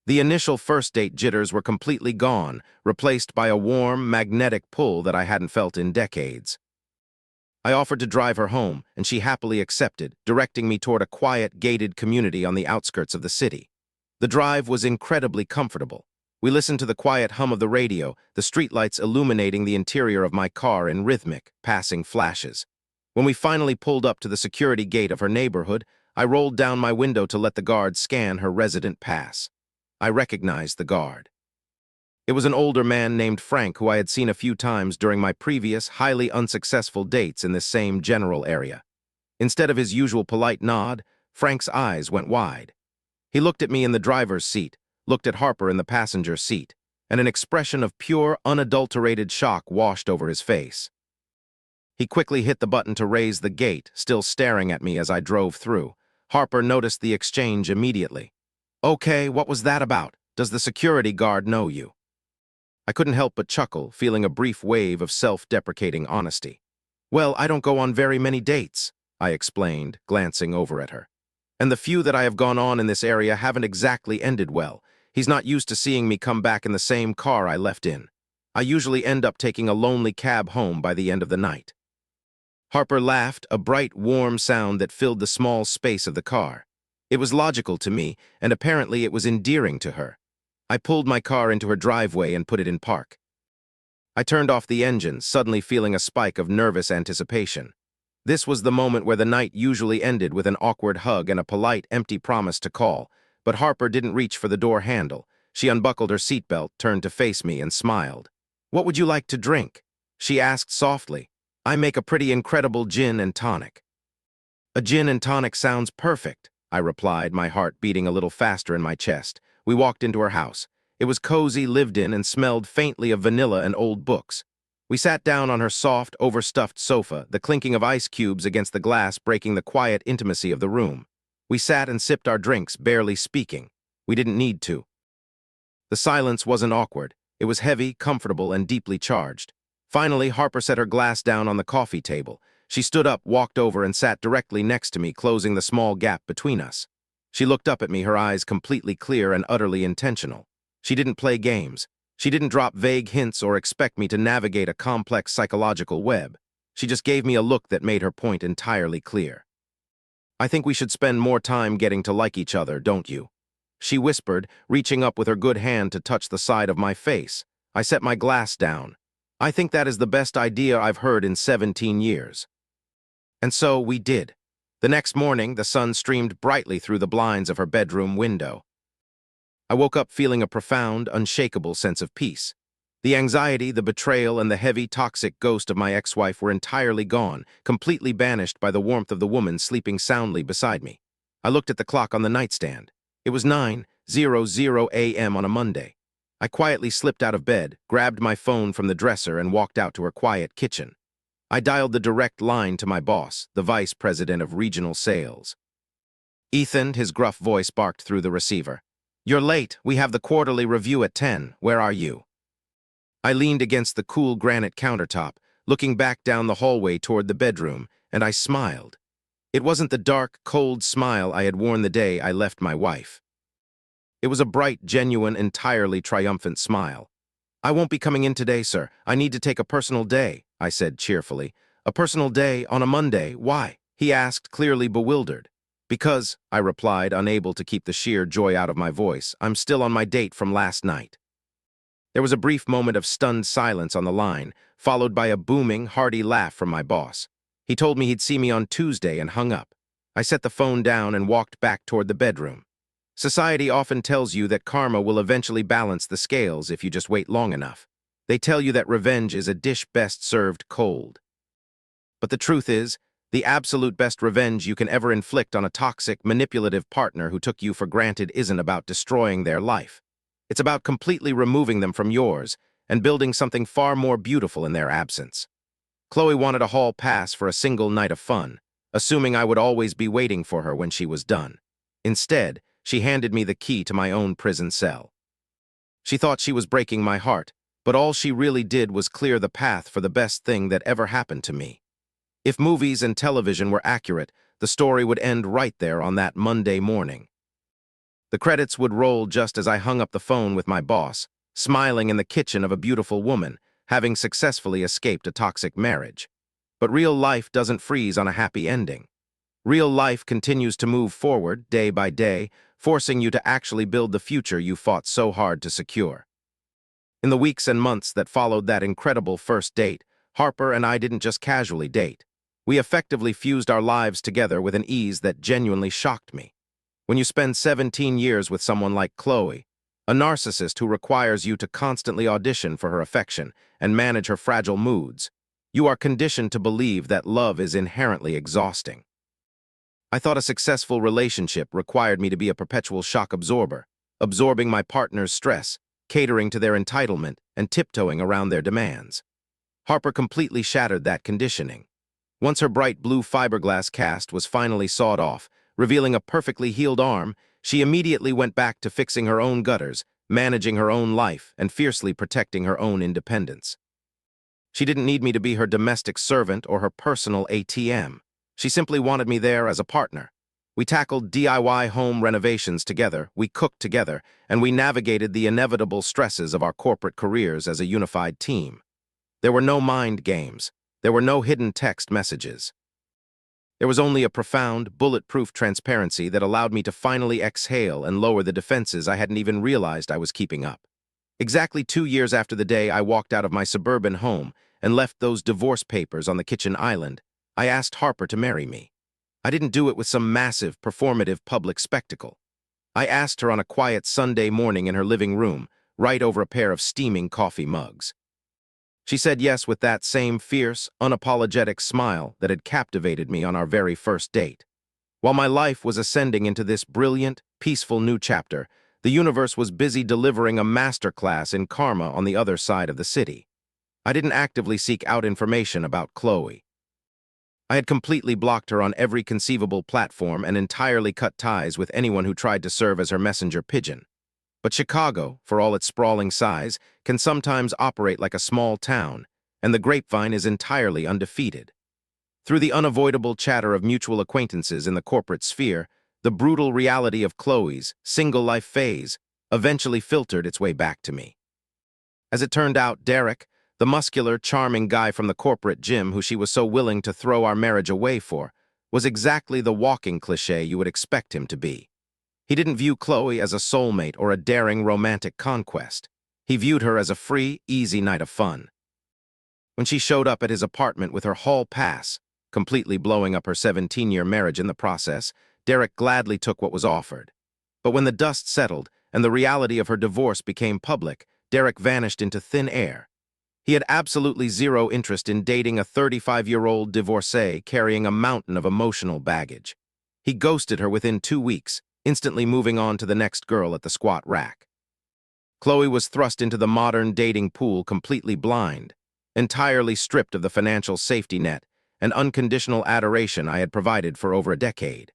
The initial first date jitters were completely gone, replaced by a warm, magnetic pull that I hadn't felt in decades. I offered to drive her home, and she happily accepted, directing me toward a quiet, gated community on the outskirts of the city. The drive was incredibly comfortable. We listened to the quiet hum of the radio, the streetlights illuminating the interior of my car in rhythmic, passing flashes. When we finally pulled up to the security gate of her neighborhood, I rolled down my window to let the guard scan her resident pass. I recognized the guard. It was an older man named Frank who I had seen a few times during my previous, highly unsuccessful dates in this same general area. Instead of his usual polite nod, Frank's eyes went wide. He looked at me in the driver's seat, looked at Harper in the passenger seat, and an expression of pure, unadulterated shock washed over his face. He quickly hit the button to raise the gate, still staring at me as I drove through. Harper noticed the exchange immediately. "Okay, what was that about? Does the security guard know you?" I couldn't help but chuckle, feeling a brief wave of self-deprecating honesty. "Well, I don't go on very many dates," I explained, glancing over at her. "And the few that I have gone on in this area haven't exactly ended well. He's not used to seeing me come back in the same car I left in. I usually end up taking a lonely cab home by the end of the night." Harper laughed, a bright, warm sound that filled the small space of the car. It was logical to me, and apparently it was endearing to her. I pulled my car into her driveway and put it in park. I turned off the engine, suddenly feeling a spike of nervous anticipation. This was the moment where the night usually ended with an awkward hug and a polite, empty promise to call, but Harper didn't reach for the door handle. She unbuckled her seatbelt, turned to face me, and smiled. "What would you like to drink?" she asked softly. "I make a pretty incredible gin and tonic." "A gin and tonic sounds perfect," I replied, my heart beating a little faster in my chest. We walked into her house. It was cozy, lived in, and smelled faintly of vanilla and old books. We sat down on her soft, overstuffed sofa, the clinking of ice cubes against the glass breaking the quiet intimacy of the room. We sat and sipped our drinks, barely speaking. We didn't need to. The silence wasn't awkward. It was heavy, comfortable, and deeply charged. Finally, Harper set her glass down on the coffee table. She stood up, walked over, and sat directly next to me, closing the small gap between us. She looked up at me, her eyes completely clear and utterly intentional. She didn't play games. She didn't drop vague hints or expect me to navigate a complex psychological web. She just gave me a look that made her point entirely clear. "I think we should spend more time getting to like each other, don't you?" she whispered, reaching up with her good hand to touch the side of my face. I set my glass down. "I think that is the best idea I've heard in 17 years. And so we did. The next morning, the sun streamed brightly through the blinds of her bedroom window. I woke up feeling a profound, unshakable sense of peace. The anxiety, the betrayal, and the heavy, toxic ghost of my ex-wife were entirely gone, completely banished by the warmth of the woman sleeping soundly beside me. I looked at the clock on the nightstand. It was 9:00 a.m. on a Monday. I quietly slipped out of bed, grabbed my phone from the dresser, and walked out to her quiet kitchen. I dialed the direct line to my boss, the vice president of regional sales. "Ethan," his gruff voice barked through the receiver. "You're late. We have the quarterly review at 10. Where are you?" I leaned against the cool granite countertop, looking back down the hallway toward the bedroom, and I smiled. It wasn't the dark, cold smile I had worn the day I left my wife. It was a bright, genuine, entirely triumphant smile. "I won't be coming in today, sir. I need to take a personal day," I said cheerfully. "A personal day on a Monday? Why?" he asked, clearly bewildered. "Because," I replied, unable to keep the sheer joy out of my voice, "I'm still on my date from last night." There was a brief moment of stunned silence on the line, followed by a booming, hearty laugh from my boss. He told me he'd see me on Tuesday and hung up. I set the phone down and walked back toward the bedroom. Society often tells you that karma will eventually balance the scales if you just wait long enough. They tell you that revenge is a dish best served cold. But the truth is, the absolute best revenge you can ever inflict on a toxic, manipulative partner who took you for granted isn't about destroying their life. It's about completely removing them from yours and building something far more beautiful in their absence. Chloe wanted a hall pass for a single night of fun, assuming I would always be waiting for her when she was done. Instead, she handed me the key to my own prison cell. She thought she was breaking my heart, but all she really did was clear the path for the best thing that ever happened to me. If movies and television were accurate, the story would end right there on that Monday morning. The credits would roll just as I hung up the phone with my boss, smiling in the kitchen of a beautiful woman, having successfully escaped a toxic marriage. But real life doesn't freeze on a happy ending. Real life continues to move forward, day by day, forcing you to actually build the future you fought so hard to secure. In the weeks and months that followed that incredible first date, Harper and I didn't just casually date. We effectively fused our lives together with an ease that genuinely shocked me. When you spend 17 years with someone like Chloe, a narcissist who requires you to constantly audition for her affection and manage her fragile moods, you are conditioned to believe that love is inherently exhausting. I thought a successful relationship required me to be a perpetual shock absorber, absorbing my partner's stress, catering to their entitlement, and tiptoeing around their demands. Harper completely shattered that conditioning. Once her bright blue fiberglass cast was finally sawed off, revealing a perfectly healed arm, she immediately went back to fixing her own gutters, managing her own life, and fiercely protecting her own independence. She didn't need me to be her domestic servant or her personal ATM. She simply wanted me there as a partner. We tackled DIY home renovations together, we cooked together, and we navigated the inevitable stresses of our corporate careers as a unified team. There were no mind games. There were no hidden text messages. There was only a profound, bulletproof transparency that allowed me to finally exhale and lower the defenses I hadn't even realized I was keeping up. Exactly 2 years after the day I walked out of my suburban home and left those divorce papers on the kitchen island, I asked Harper to marry me. I didn't do it with some massive, performative public spectacle. I asked her on a quiet Sunday morning in her living room, right over a pair of steaming coffee mugs. She said yes with that same fierce, unapologetic smile that had captivated me on our very first date. While my life was ascending into this brilliant, peaceful new chapter, the universe was busy delivering a masterclass in karma on the other side of the city. I didn't actively seek out information about Chloe. I had completely blocked her on every conceivable platform and entirely cut ties with anyone who tried to serve as her messenger pigeon. But Chicago, for all its sprawling size, can sometimes operate like a small town, and the grapevine is entirely undefeated. Through the unavoidable chatter of mutual acquaintances in the corporate sphere, the brutal reality of Chloe's single-life phase eventually filtered its way back to me. As it turned out, Derek, the muscular, charming guy from the corporate gym who she was so willing to throw our marriage away for, was exactly the walking cliché you would expect him to be. He didn't view Chloe as a soulmate or a daring romantic conquest. He viewed her as a free, easy night of fun. When she showed up at his apartment with her hall pass, completely blowing up her 17-year marriage in the process, Derek gladly took what was offered. But when the dust settled and the reality of her divorce became public, Derek vanished into thin air. He had absolutely zero interest in dating a 35-year-old divorcee carrying a mountain of emotional baggage. He ghosted her within 2 weeks, instantly moving on to the next girl at the squat rack. Chloe was thrust into the modern dating pool completely blind, entirely stripped of the financial safety net and unconditional adoration I had provided for over a decade.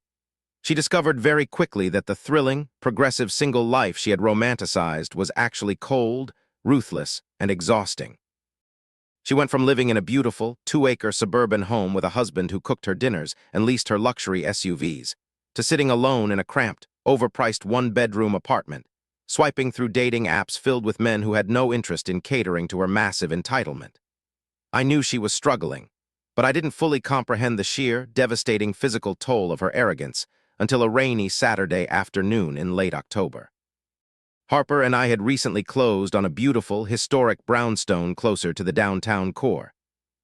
She discovered very quickly that the thrilling, progressive single life she had romanticized was actually cold, ruthless, and exhausting. She went from living in a beautiful, 2-acre suburban home with a husband who cooked her dinners and leased her luxury SUVs, to sitting alone in a cramped, overpriced one-bedroom apartment, swiping through dating apps filled with men who had no interest in catering to her massive entitlement. I knew she was struggling, but I didn't fully comprehend the sheer, devastating physical toll of her arrogance until a rainy Saturday afternoon in late October. Harper and I had recently closed on a beautiful, historic brownstone closer to the downtown core.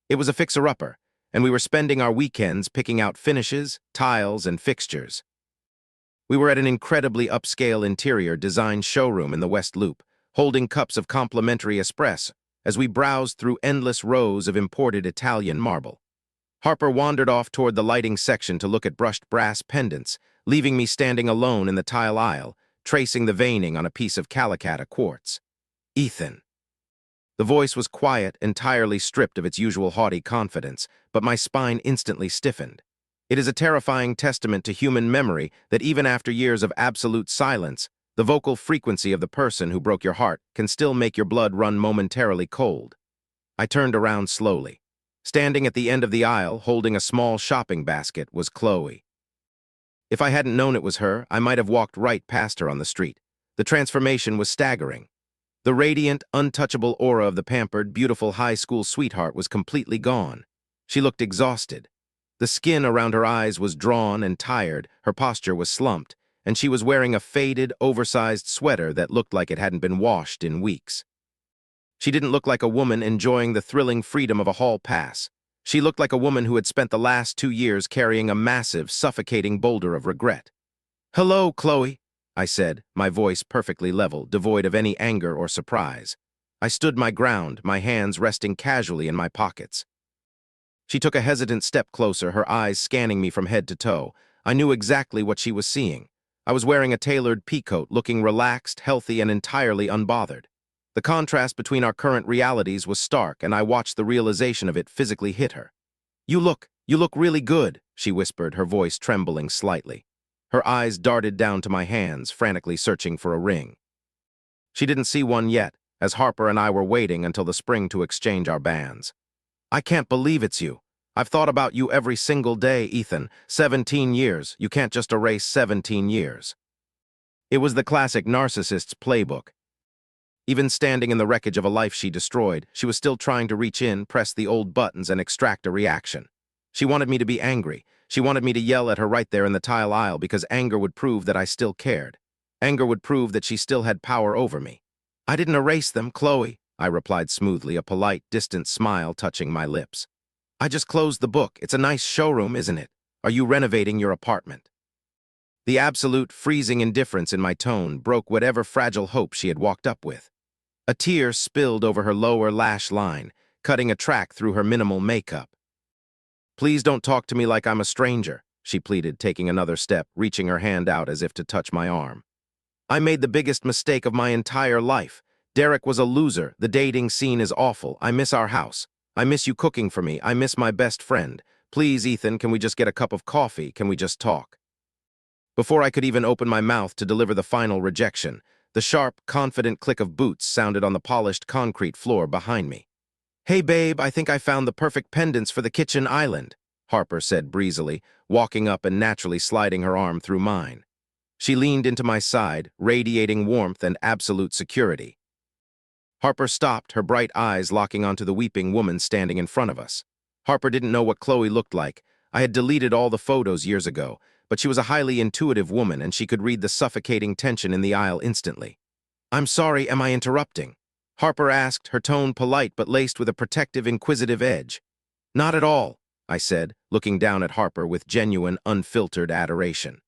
It was a fixer-upper, and we were spending our weekends picking out finishes, tiles, and fixtures. We were at an incredibly upscale interior design showroom in the West Loop, holding cups of complimentary espresso as we browsed through endless rows of imported Italian marble. Harper wandered off toward the lighting section to look at brushed brass pendants, leaving me standing alone in the tile aisle, tracing the veining on a piece of Calicut quartz. Ethan. The voice was quiet, entirely stripped of its usual haughty confidence, but my spine instantly stiffened. It is a terrifying testament to human memory that even after years of absolute silence, the vocal frequency of the person who broke your heart can still make your blood run momentarily cold. I turned around slowly. Standing at the end of the aisle, holding a small shopping basket, was Chloe. If I hadn't known it was her, I might have walked right past her on the street. The transformation was staggering. The radiant, untouchable aura of the pampered, beautiful high school sweetheart was completely gone. She looked exhausted. The skin around her eyes was drawn and tired, her posture was slumped, and she was wearing a faded, oversized sweater that looked like it hadn't been washed in weeks. She didn't look like a woman enjoying the thrilling freedom of a hall pass. She looked like a woman who had spent the last 2 years carrying a massive, suffocating boulder of regret. "Hello, Chloe," I said, my voice perfectly level, devoid of any anger or surprise. I stood my ground, my hands resting casually in my pockets. She took a hesitant step closer, her eyes scanning me from head to toe. I knew exactly what she was seeing. I was wearing a tailored peacoat, looking relaxed, healthy, and entirely unbothered. The contrast between our current realities was stark, and I watched the realization of it physically hit her. You look really good," she whispered, her voice trembling slightly. Her eyes darted down to my hands, frantically searching for a ring. She didn't see one yet, as Harper and I were waiting until the spring to exchange our bands. "I can't believe it's you. I've thought about you every single day, Ethan. 17 years. You can't just erase 17 years. It was the classic narcissist's playbook. Even standing in the wreckage of a life she destroyed, she was still trying to reach in, press the old buttons, and extract a reaction. She wanted me to be angry. She wanted me to yell at her right there in the tile aisle because anger would prove that I still cared. Anger would prove that she still had power over me. "I didn't erase them, Chloe," I replied smoothly, a polite, distant smile touching my lips. "I just closed the book. It's a nice showroom, isn't it? Are you renovating your apartment?" The absolute, freezing indifference in my tone broke whatever fragile hope she had walked up with. A tear spilled over her lower lash line, cutting a track through her minimal makeup. "Please don't talk to me like I'm a stranger," she pleaded, taking another step, reaching her hand out as if to touch my arm. "I made the biggest mistake of my entire life. Derek was a loser. The dating scene is awful. I miss our house. I miss you cooking for me. I miss my best friend. Please, Ethan, can we just get a cup of coffee? Can we just talk?" Before I could even open my mouth to deliver the final rejection, the sharp, confident click of boots sounded on the polished concrete floor behind me. "Hey, babe, I think I found the perfect pendants for the kitchen island," Harper said breezily, walking up and naturally sliding her arm through mine. She leaned into my side, radiating warmth and absolute security. Harper stopped, her bright eyes locking onto the weeping woman standing in front of us. Harper didn't know what Chloe looked like. I had deleted all the photos years ago, but she was a highly intuitive woman and she could read the suffocating tension in the aisle instantly. "I'm sorry, am I interrupting?" Harper asked, her tone polite but laced with a protective, inquisitive edge. "Not at all," I said, looking down at Harper with genuine, unfiltered adoration.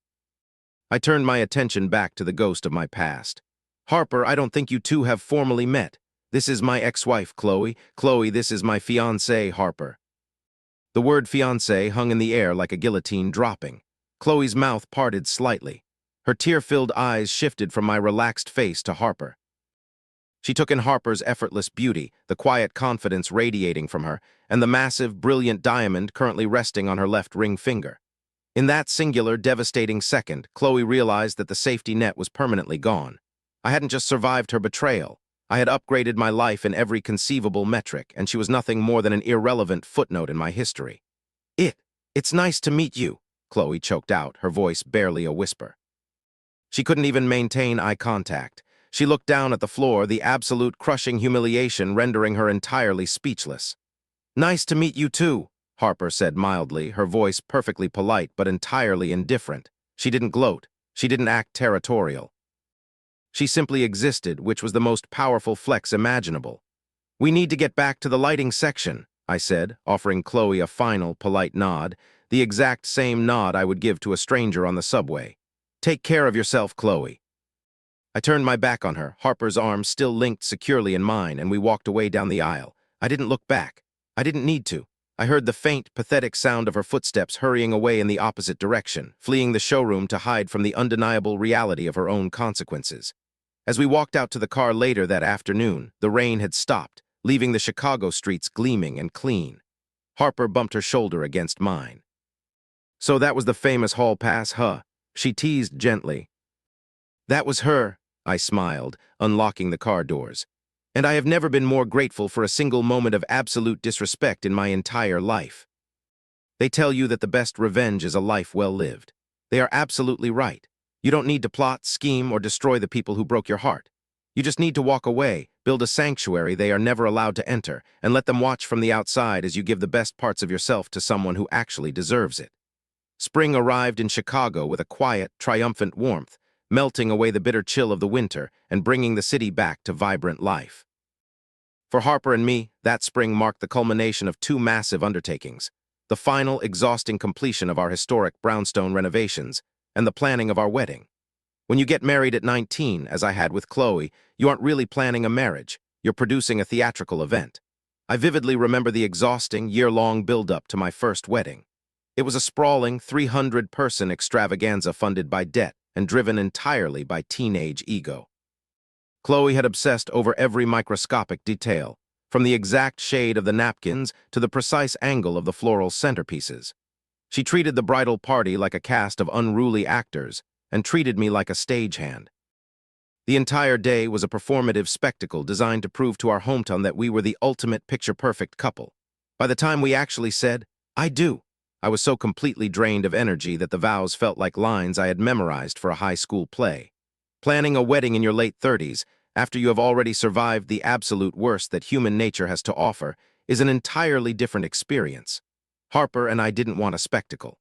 I turned my attention back to the ghost of my past. "Harper, I don't think you two have formally met. This is my ex-wife, Chloe. Chloe, this is my fiancé, Harper." The word fiancé hung in the air like a guillotine dropping. Chloe's mouth parted slightly. Her tear-filled eyes shifted from my relaxed face to Harper. She took in Harper's effortless beauty, the quiet confidence radiating from her, and the massive, brilliant diamond currently resting on her left ring finger. In that singular, devastating second, Chloe realized that the safety net was permanently gone. I hadn't just survived her betrayal. I had upgraded my life in every conceivable metric, and she was nothing more than an irrelevant footnote in my history. It's nice to meet you," Chloe choked out, her voice barely a whisper. She couldn't even maintain eye contact. She looked down at the floor, the absolute crushing humiliation rendering her entirely speechless. "Nice to meet you too," Harper said mildly, her voice perfectly polite but entirely indifferent. She didn't gloat. She didn't act territorial. She simply existed, which was the most powerful flex imaginable. "We need to get back to the lighting section," I said, offering Chloe a final, polite nod, the exact same nod I would give to a stranger on the subway. "Take care of yourself, Chloe." I turned my back on her, Harper's arms still linked securely in mine, and we walked away down the aisle. I didn't look back. I didn't need to. I heard the faint, pathetic sound of her footsteps hurrying away in the opposite direction, fleeing the showroom to hide from the undeniable reality of her own consequences. As we walked out to the car later that afternoon, the rain had stopped, leaving the Chicago streets gleaming and clean. Harper bumped her shoulder against mine. "So that was the famous hall pass, huh?" She teased gently. "That was her," I smiled, unlocking the car doors. "And I have never been more grateful for a single moment of absolute disrespect in my entire life." They tell you that the best revenge is a life well lived. They are absolutely right. You don't need to plot, scheme, or destroy the people who broke your heart. You just need to walk away, build a sanctuary they are never allowed to enter, and let them watch from the outside as you give the best parts of yourself to someone who actually deserves it. Spring arrived in Chicago with a quiet, triumphant warmth, melting away the bitter chill of the winter and bringing the city back to vibrant life. For Harper and me, that spring marked the culmination of two massive undertakings: the final, exhausting completion of our historic brownstone renovations and the planning of our wedding. When you get married at 19, as I had with Chloe, you aren't really planning a marriage. You're producing a theatrical event. I vividly remember the exhausting, year-long build-up to my first wedding. It was a sprawling, 300-person extravaganza funded by debt and driven entirely by teenage ego. Chloe had obsessed over every microscopic detail, from the exact shade of the napkins to the precise angle of the floral centerpieces. She treated the bridal party like a cast of unruly actors and treated me like a stagehand. The entire day was a performative spectacle designed to prove to our hometown that we were the ultimate picture-perfect couple. By the time we actually said, "I do," I was so completely drained of energy that the vows felt like lines I had memorized for a high school play. Planning a wedding in your late 30s, after you have already survived the absolute worst that human nature has to offer, is an entirely different experience. Harper and I didn't want a spectacle.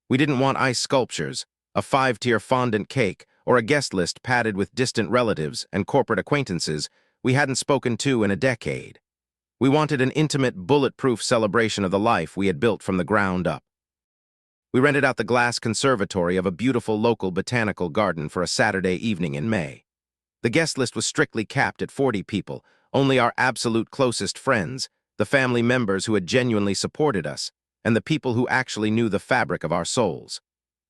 We didn't want ice sculptures, a 5-tier fondant cake, or a guest list padded with distant relatives and corporate acquaintances we hadn't spoken to in a decade. We wanted an intimate, bulletproof celebration of the life we had built from the ground up. We rented out the glass conservatory of a beautiful local botanical garden for a Saturday evening in May. The guest list was strictly capped at 40 people, only our absolute closest friends, the family members who had genuinely supported us, and the people who actually knew the fabric of our souls.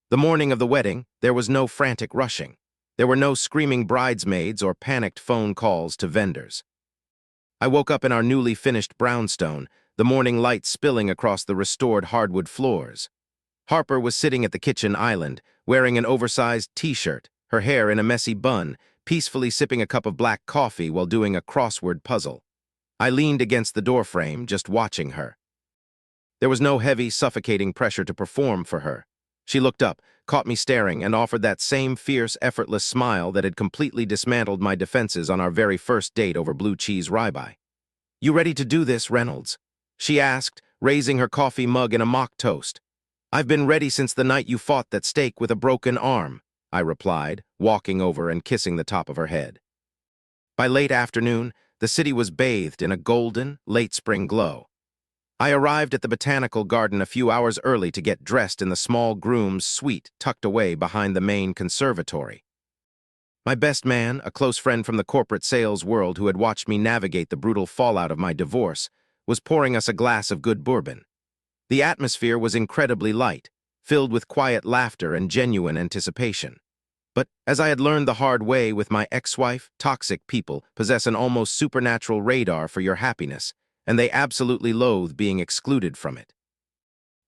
The morning of the wedding, there was no frantic rushing. There were no screaming bridesmaids or panicked phone calls to vendors. I woke up in our newly finished brownstone, the morning light spilling across the restored hardwood floors. Harper was sitting at the kitchen island, wearing an oversized t-shirt, her hair in a messy bun, peacefully sipping a cup of black coffee while doing a crossword puzzle. I leaned against the doorframe, just watching her. There was no heavy, suffocating pressure to perform for her. She looked up, caught me staring, and offered that same fierce, effortless smile that had completely dismantled my defenses on our very first date over blue cheese ribeye. "You ready to do this, Reynolds?" she asked, raising her coffee mug in a mock toast. "I've been ready since the night you fought that steak with a broken arm," I replied, walking over and kissing the top of her head. By late afternoon, the city was bathed in a golden, late spring glow. I arrived at the botanical garden a few hours early to get dressed in the small groom's suite tucked away behind the main conservatory. My best man, a close friend from the corporate sales world who had watched me navigate the brutal fallout of my divorce, was pouring us a glass of good bourbon. The atmosphere was incredibly light, filled with quiet laughter and genuine anticipation. But, as I had learned the hard way with my ex-wife, toxic people possess an almost supernatural radar for your happiness, and they absolutely loathe being excluded from it.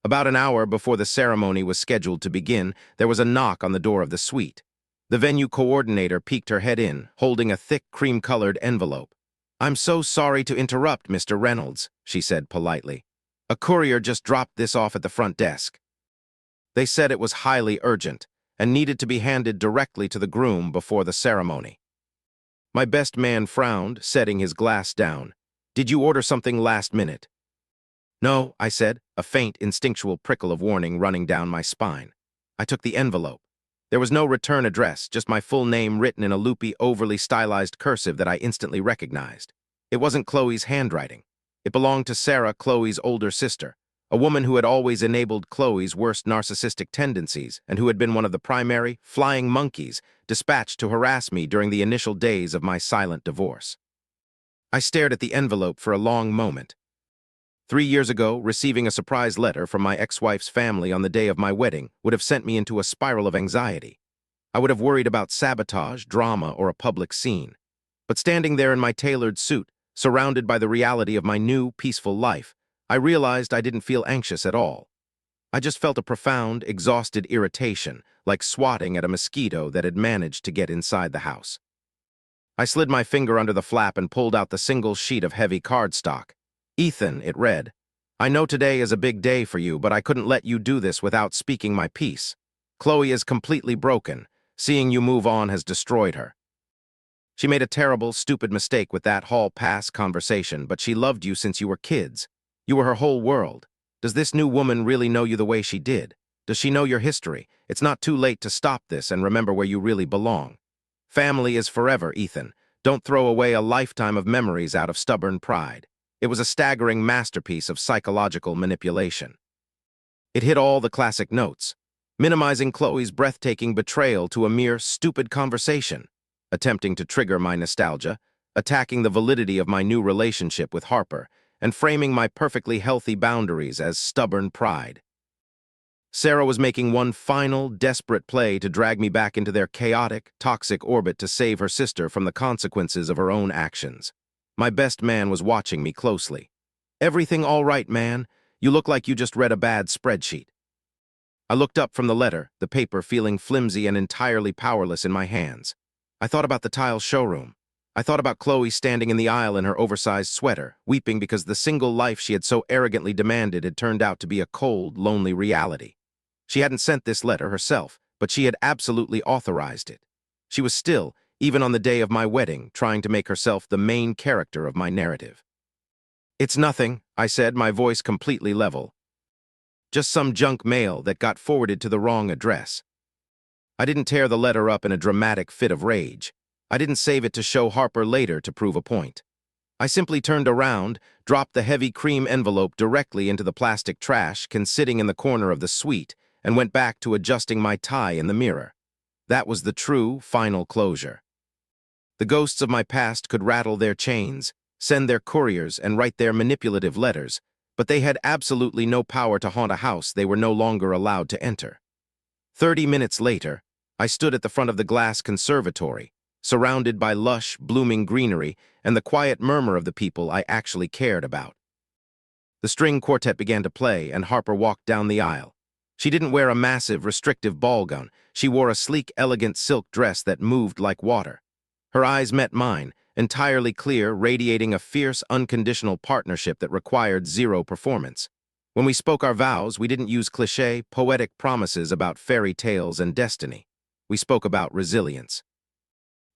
About an hour before the ceremony was scheduled to begin, there was a knock on the door of the suite. The venue coordinator peeked her head in, holding a thick, cream-colored envelope. "I'm so sorry to interrupt, Mr. Reynolds," she said politely. "A courier just dropped this off at the front desk." They said it was highly urgent and needed to be handed directly to the groom before the ceremony. My best man frowned, setting his glass down. "Did you order something last minute?" "No," I said, a faint, instinctual prickle of warning running down my spine. I took the envelope. There was no return address, just my full name written in a loopy, overly stylized cursive that I instantly recognized. It wasn't Chloe's handwriting. It belonged to Sarah, Chloe's older sister, a woman who had always enabled Chloe's worst narcissistic tendencies and who had been one of the primary, flying monkeys dispatched to harass me during the initial days of my silent divorce. I stared at the envelope for a long moment. 3 years ago, receiving a surprise letter from my ex-wife's family on the day of my wedding would have sent me into a spiral of anxiety. I would have worried about sabotage, drama, or a public scene. But standing there in my tailored suit, surrounded by the reality of my new, peaceful life, I realized I didn't feel anxious at all. I just felt a profound, exhausted irritation, like swatting at a mosquito that had managed to get inside the house. I slid my finger under the flap and pulled out the single sheet of heavy cardstock. "Ethan," it read, "I know today is a big day for you, but I couldn't let you do this without speaking my piece. Chloe is completely broken. Seeing you move on has destroyed her. She made a terrible, stupid mistake with that hall pass conversation, but she loved you since you were kids. You were her whole world. Does this new woman really know you the way she did? Does she know your history? It's not too late to stop this and remember where you really belong. Family is forever, Ethan. Don't throw away a lifetime of memories out of stubborn pride." It was a staggering masterpiece of psychological manipulation. It hit all the classic notes, minimizing Chloe's breathtaking betrayal to a mere stupid conversation, attempting to trigger my nostalgia, attacking the validity of my new relationship with Harper, and framing my perfectly healthy boundaries as stubborn pride. Sarah was making one final, desperate play to drag me back into their chaotic, toxic orbit to save her sister from the consequences of her own actions. My best man was watching me closely. "Everything all right, man? You look like you just read a bad spreadsheet." I looked up from the letter, the paper feeling flimsy and entirely powerless in my hands. I thought about the tile showroom. I thought about Chloe standing in the aisle in her oversized sweater, weeping because the single life she had so arrogantly demanded had turned out to be a cold, lonely reality. She hadn't sent this letter herself, but she had absolutely authorized it. She was still, even on the day of my wedding, trying to make herself the main character of my narrative. "It's nothing," I said, my voice completely level. "Just some junk mail that got forwarded to the wrong address." I didn't tear the letter up in a dramatic fit of rage. I didn't save it to show Harper later to prove a point. I simply turned around, dropped the heavy cream envelope directly into the plastic trash sitting in the corner of the suite, and went back to adjusting my tie in the mirror. That was the true, final closure. The ghosts of my past could rattle their chains, send their couriers, and write their manipulative letters, but they had absolutely no power to haunt a house they were no longer allowed to enter. 30 minutes later, I stood at the front of the glass conservatory, surrounded by lush, blooming greenery and the quiet murmur of the people I actually cared about. The string quartet began to play, and Harper walked down the aisle. She didn't wear a massive, restrictive ball gown. She wore a sleek, elegant silk dress that moved like water. Her eyes met mine, entirely clear, radiating a fierce, unconditional partnership that required zero performance. When we spoke our vows, we didn't use cliché, poetic promises about fairy tales and destiny. We spoke about resilience.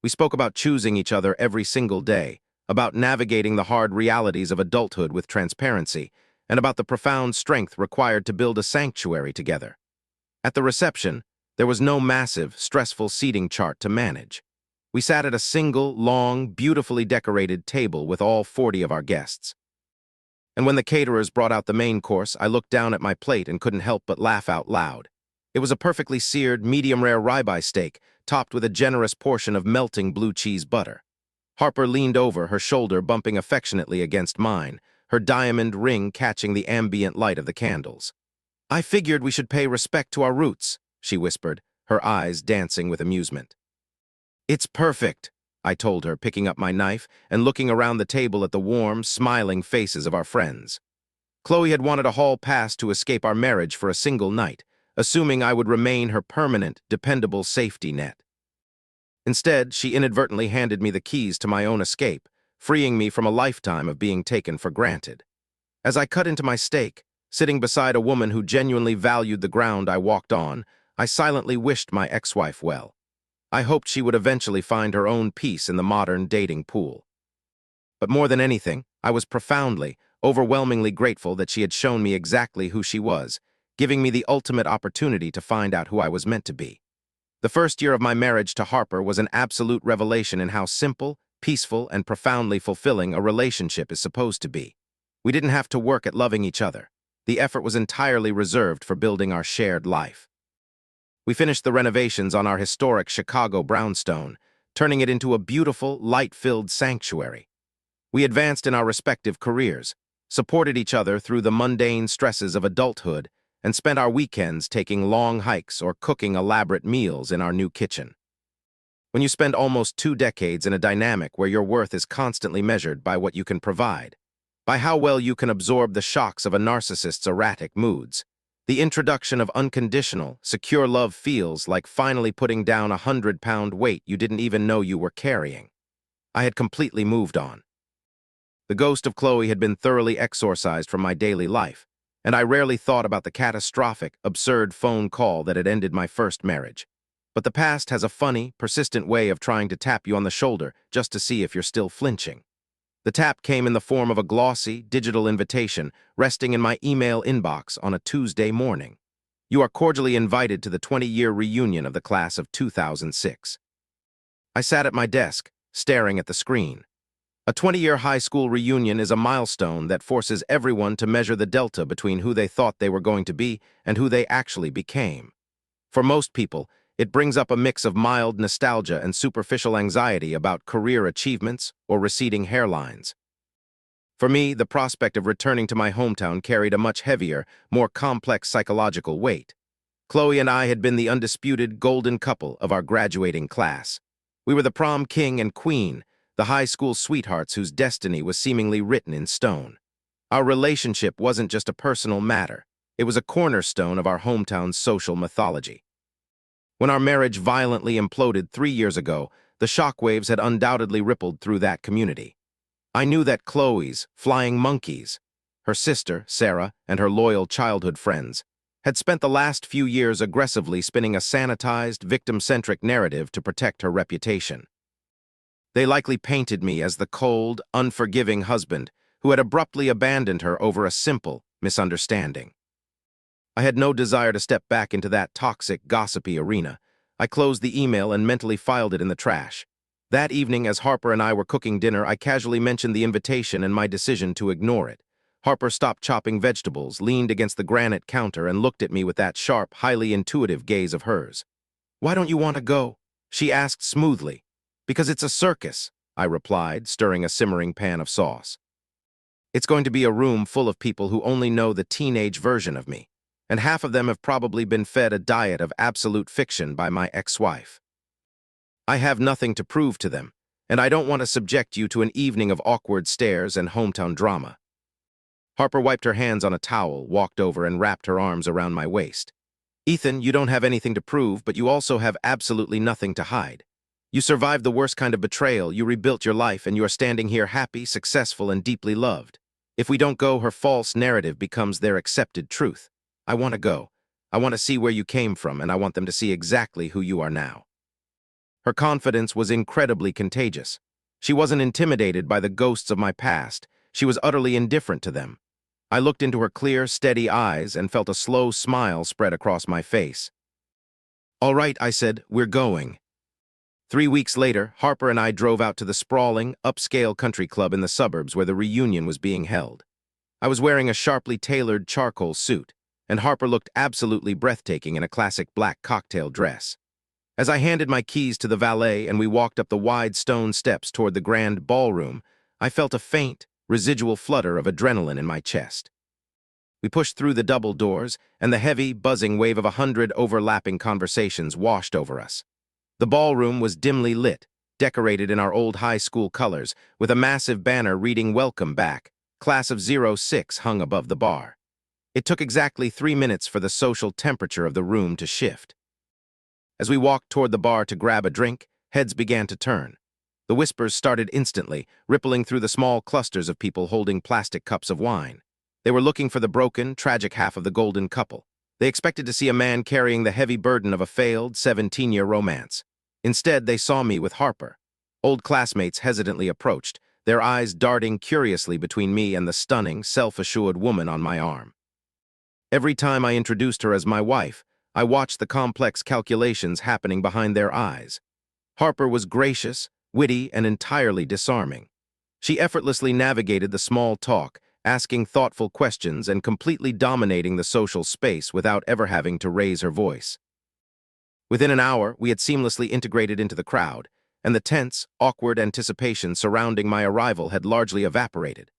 We spoke about choosing each other every single day, about navigating the hard realities of adulthood with transparency, and about the profound strength required to build a sanctuary together. At the reception, there was no massive, stressful seating chart to manage. We sat at a single, long, beautifully decorated table with all 40 of our guests. And when the caterers brought out the main course, I looked down at my plate and couldn't help but laugh out loud. It was a perfectly seared, medium-rare ribeye steak, topped with a generous portion of melting blue cheese butter. Harper leaned over, her shoulder bumping affectionately against mine, her diamond ring catching the ambient light of the candles. "I figured we should pay respect to our roots," she whispered, her eyes dancing with amusement. "It's perfect," I told her, picking up my knife and looking around the table at the warm, smiling faces of our friends. Chloe had wanted a hall pass to escape our marriage for a single night, assuming I would remain her permanent, dependable safety net. Instead, she inadvertently handed me the keys to my own escape, freeing me from a lifetime of being taken for granted. As I cut into my steak, sitting beside a woman who genuinely valued the ground I walked on, I silently wished my ex-wife well. I hoped she would eventually find her own peace in the modern dating pool. But more than anything, I was profoundly, overwhelmingly grateful that she had shown me exactly who she was, giving me the ultimate opportunity to find out who I was meant to be. The first year of my marriage to Harper was an absolute revelation in how simple, peaceful, and profoundly fulfilling a relationship is supposed to be. We didn't have to work at loving each other. The effort was entirely reserved for building our shared life. We finished the renovations on our historic Chicago brownstone, turning it into a beautiful, light-filled sanctuary. We advanced in our respective careers, supported each other through the mundane stresses of adulthood, and spent our weekends taking long hikes or cooking elaborate meals in our new kitchen. When you spend almost 2 decades in a dynamic where your worth is constantly measured by what you can provide, by how well you can absorb the shocks of a narcissist's erratic moods, the introduction of unconditional, secure love feels like finally putting down a 100-pound weight you didn't even know you were carrying. I had completely moved on. The ghost of Chloe had been thoroughly exorcised from my daily life, and I rarely thought about the catastrophic, absurd phone call that had ended my first marriage. But the past has a funny, persistent way of trying to tap you on the shoulder just to see if you're still flinching. The tap came in the form of a glossy, digital invitation resting in my email inbox on a Tuesday morning. "You are cordially invited to the 20-year reunion of the class of 2006. I sat at my desk, staring at the screen. A 20-year high school reunion is a milestone that forces everyone to measure the delta between who they thought they were going to be and who they actually became. For most people, it brings up a mix of mild nostalgia and superficial anxiety about career achievements or receding hairlines. For me, the prospect of returning to my hometown carried a much heavier, more complex psychological weight. Chloe and I had been the undisputed golden couple of our graduating class. We were the prom king and queen, the high school sweethearts whose destiny was seemingly written in stone. Our relationship wasn't just a personal matter. It was a cornerstone of our hometown's social mythology. When our marriage violently imploded 3 years ago, the shockwaves had undoubtedly rippled through that community. I knew that Chloe's flying monkeys, her sister, Sarah, and her loyal childhood friends, had spent the last few years aggressively spinning a sanitized, victim-centric narrative to protect her reputation. They likely painted me as the cold, unforgiving husband who had abruptly abandoned her over a simple misunderstanding. I had no desire to step back into that toxic, gossipy arena. I closed the email and mentally filed it in the trash. That evening, as Harper and I were cooking dinner, I casually mentioned the invitation and my decision to ignore it. Harper stopped chopping vegetables, leaned against the granite counter, and looked at me with that sharp, highly intuitive gaze of hers. "Why don't you want to go?" she asked smoothly. "Because it's a circus," I replied, stirring a simmering pan of sauce. It's going to be a room full of people who only know the teenage version of me, and half of them have probably been fed a diet of absolute fiction by my ex-wife. I have nothing to prove to them, and I don't want to subject you to an evening of awkward stares and hometown drama. Harper wiped her hands on a towel, walked over, and wrapped her arms around my waist. Ethan, you don't have anything to prove, but you also have absolutely nothing to hide. You survived the worst kind of betrayal, you rebuilt your life, and you are standing here happy, successful, and deeply loved. If we don't go, her false narrative becomes their accepted truth. I want to go. I want to see where you came from, and I want them to see exactly who you are now. Her confidence was incredibly contagious. She wasn't intimidated by the ghosts of my past. She was utterly indifferent to them. I looked into her clear, steady eyes and felt a slow smile spread across my face. "All right," I said, "we're going." 3 weeks later, Harper and I drove out to the sprawling, upscale country club in the suburbs where the reunion was being held. I was wearing a sharply tailored charcoal suit, and Harper looked absolutely breathtaking in a classic black cocktail dress. As I handed my keys to the valet and we walked up the wide stone steps toward the grand ballroom, I felt a faint, residual flutter of adrenaline in my chest. We pushed through the double doors, and the heavy, buzzing wave of 100 overlapping conversations washed over us. The ballroom was dimly lit, decorated in our old high school colors, with a massive banner reading "Welcome Back, Class of '06" hung above the bar. It took exactly 3 minutes for the social temperature of the room to shift. As we walked toward the bar to grab a drink, heads began to turn. The whispers started instantly, rippling through the small clusters of people holding plastic cups of wine. They were looking for the broken, tragic half of the golden couple. They expected to see a man carrying the heavy burden of a failed 17-year romance. Instead, they saw me with Harper. Old classmates hesitantly approached, their eyes darting curiously between me and the stunning, self-assured woman on my arm. Every time I introduced her as my wife, I watched the complex calculations happening behind their eyes. Harper was gracious, witty, and entirely disarming. She effortlessly navigated the small talk, asking thoughtful questions and completely dominating the social space without ever having to raise her voice. Within an hour, we had seamlessly integrated into the crowd, and the tense, awkward anticipation surrounding my arrival had largely evaporated.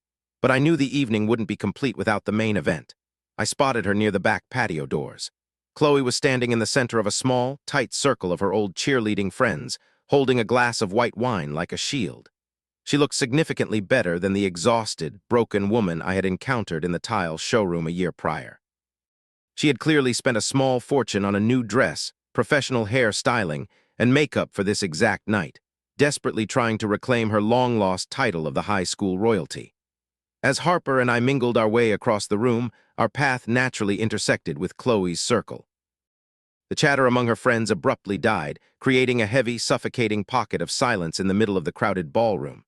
But I knew the evening wouldn't be complete without the main event. I spotted her near the back patio doors. Chloe was standing in the center of a small, tight circle of her old cheerleading friends, holding a glass of white wine like a shield. She looked significantly better than the exhausted, broken woman I had encountered in the tile showroom a year prior. She had clearly spent a small fortune on a new dress, professional hair styling, and makeup for this exact night, desperately trying to reclaim her long-lost title of the high school royalty. As Harper and I mingled our way across the room, our path naturally intersected with Chloe's circle. The chatter among her friends abruptly died, creating a heavy, suffocating pocket of silence in the middle of the crowded ballroom.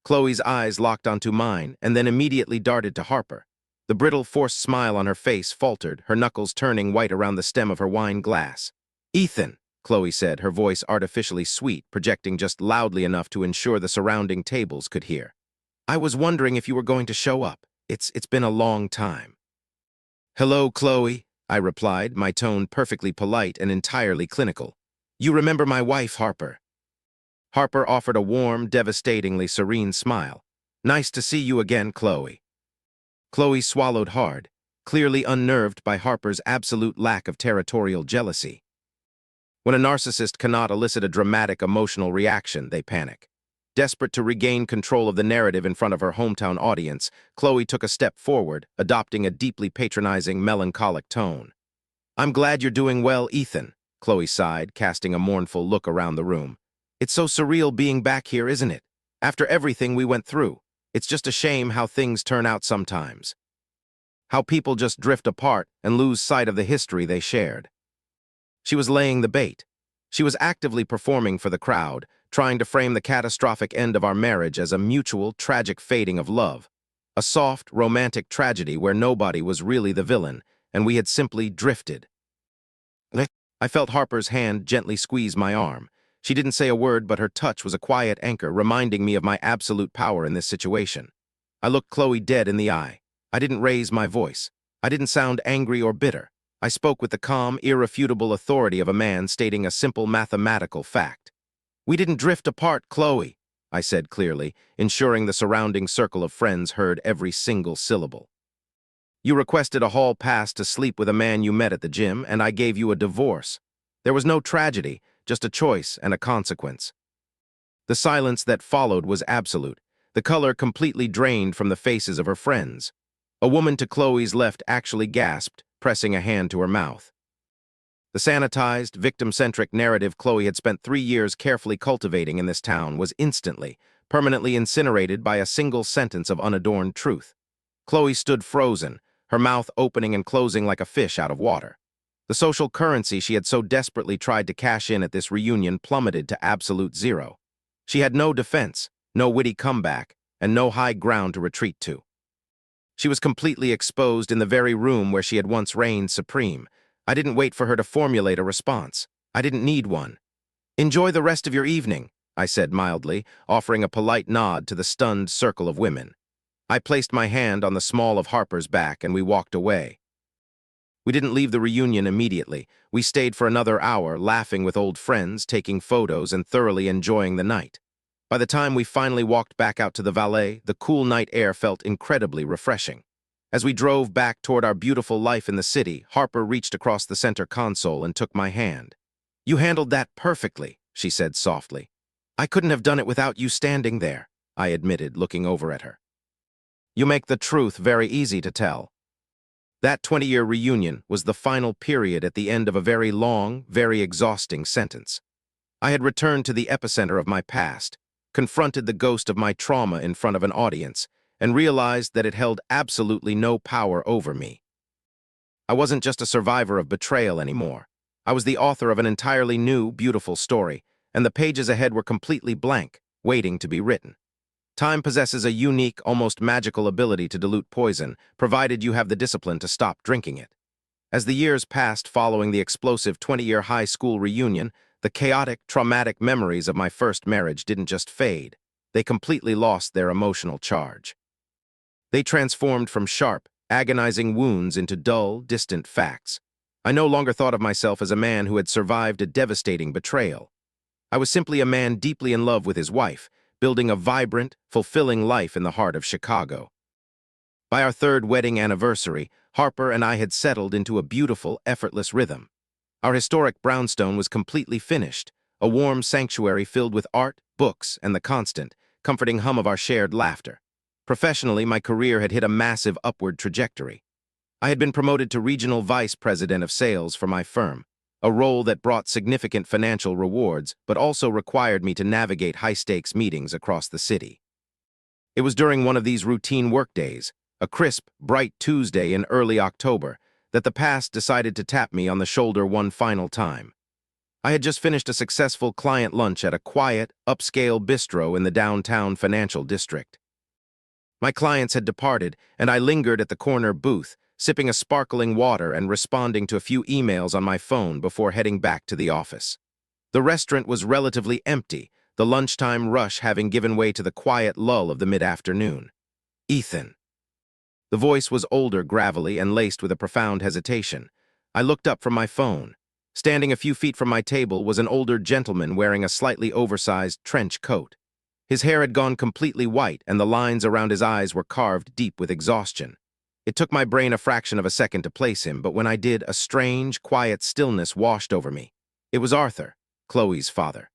Chloe's eyes locked onto mine and then immediately darted to Harper. The brittle, forced smile on her face faltered, her knuckles turning white around the stem of her wine glass. "Ethan," Chloe said, her voice artificially sweet, projecting just loudly enough to ensure the surrounding tables could hear. "I was wondering if you were going to show up. It's been a long time." "Hello, Chloe," I replied, my tone perfectly polite and entirely clinical. "You remember my wife, Harper." Harper offered a warm, devastatingly serene smile. "Nice to see you again, Chloe." Chloe swallowed hard, clearly unnerved by Harper's absolute lack of territorial jealousy. When a narcissist cannot elicit a dramatic emotional reaction, they panic. Desperate to regain control of the narrative in front of her hometown audience, Chloe took a step forward, adopting a deeply patronizing, melancholic tone. "I'm glad you're doing well, Ethan," Chloe sighed, casting a mournful look around the room. "It's so surreal being back here, isn't it? After everything we went through, it's just a shame how things turn out sometimes. How people just drift apart and lose sight of the history they shared." She was laying the bait. She was actively performing for the crowd, trying to frame the catastrophic end of our marriage as a mutual, tragic fading of love. A soft, romantic tragedy where nobody was really the villain, and we had simply drifted. I felt Harper's hand gently squeeze my arm. She didn't say a word, but her touch was a quiet anchor, reminding me of my absolute power in this situation. I looked Chloe dead in the eye. I didn't raise my voice. I didn't sound angry or bitter. I spoke with the calm, irrefutable authority of a man stating a simple mathematical fact. "We didn't drift apart, Chloe. I said clearly, ensuring the surrounding circle of friends heard every single syllable. You requested a hall pass to sleep with a man you met at the gym, and I gave you a divorce. There was no tragedy, just a choice and a consequence. The silence that followed was absolute, the color completely drained from the faces of her friends. A woman to Chloe's left actually gasped, pressing a hand to her mouth. The sanitized, victim-centric narrative Chloe had spent 3 years carefully cultivating in this town was instantly, permanently incinerated by a single sentence of unadorned truth. Chloe stood frozen, her mouth opening and closing like a fish out of water. The social currency she had so desperately tried to cash in at this reunion plummeted to absolute zero. She had no defense, no witty comeback, and no high ground to retreat to. She was completely exposed in the very room where she had once reigned supreme. I didn't wait for her to formulate a response. I didn't need one. "Enjoy the rest of your evening," I said mildly, offering a polite nod to the stunned circle of women. I placed my hand on the small of Harper's back and we walked away. We didn't leave the reunion immediately. We stayed for another hour, laughing with old friends, taking photos, and thoroughly enjoying the night. By the time we finally walked back out to the valet, the cool night air felt incredibly refreshing. As we drove back toward our beautiful life in the city, Harper reached across the center console and took my hand. "You handled that perfectly," she said softly. "I couldn't have done it without you standing there," I admitted, looking over at her. "You make the truth very easy to tell." That 20-year reunion was the final period at the end of a very long, very exhausting sentence. I had returned to the epicenter of my past, confronted the ghost of my trauma in front of an audience, and realized that it held absolutely no power over me. I wasn't just a survivor of betrayal anymore. I was the author of an entirely new, beautiful story, and the pages ahead were completely blank, waiting to be written. Time possesses a unique, almost magical ability to dilute poison, provided you have the discipline to stop drinking it. As the years passed following the explosive 20-year high school reunion, the chaotic, traumatic memories of my first marriage didn't just fade. They completely lost their emotional charge. They transformed from sharp, agonizing wounds into dull, distant facts. I no longer thought of myself as a man who had survived a devastating betrayal. I was simply a man deeply in love with his wife, building a vibrant, fulfilling life in the heart of Chicago. By our third wedding anniversary, Harper and I had settled into a beautiful, effortless rhythm. Our historic brownstone was completely finished, a warm sanctuary filled with art, books, and the constant, comforting hum of our shared laughter. Professionally, my career had hit a massive upward trajectory. I had been promoted to regional vice president of sales for my firm, a role that brought significant financial rewards but also required me to navigate high-stakes meetings across the city. It was during one of these routine workdays, a crisp, bright Tuesday in early October, that the past decided to tap me on the shoulder one final time. I had just finished a successful client lunch at a quiet, upscale bistro in the downtown financial district. My clients had departed, and I lingered at the corner booth, sipping a sparkling water and responding to a few emails on my phone before heading back to the office. The restaurant was relatively empty, the lunchtime rush having given way to the quiet lull of the mid-afternoon. "Ethan." The voice was older, gravelly, and laced with a profound hesitation. I looked up from my phone. Standing a few feet from my table was an older gentleman wearing a slightly oversized trench coat. His hair had gone completely white, and the lines around his eyes were carved deep with exhaustion. It took my brain a fraction of a second to place him, but when I did, a strange, quiet stillness washed over me. It was Arthur, Chloe's father.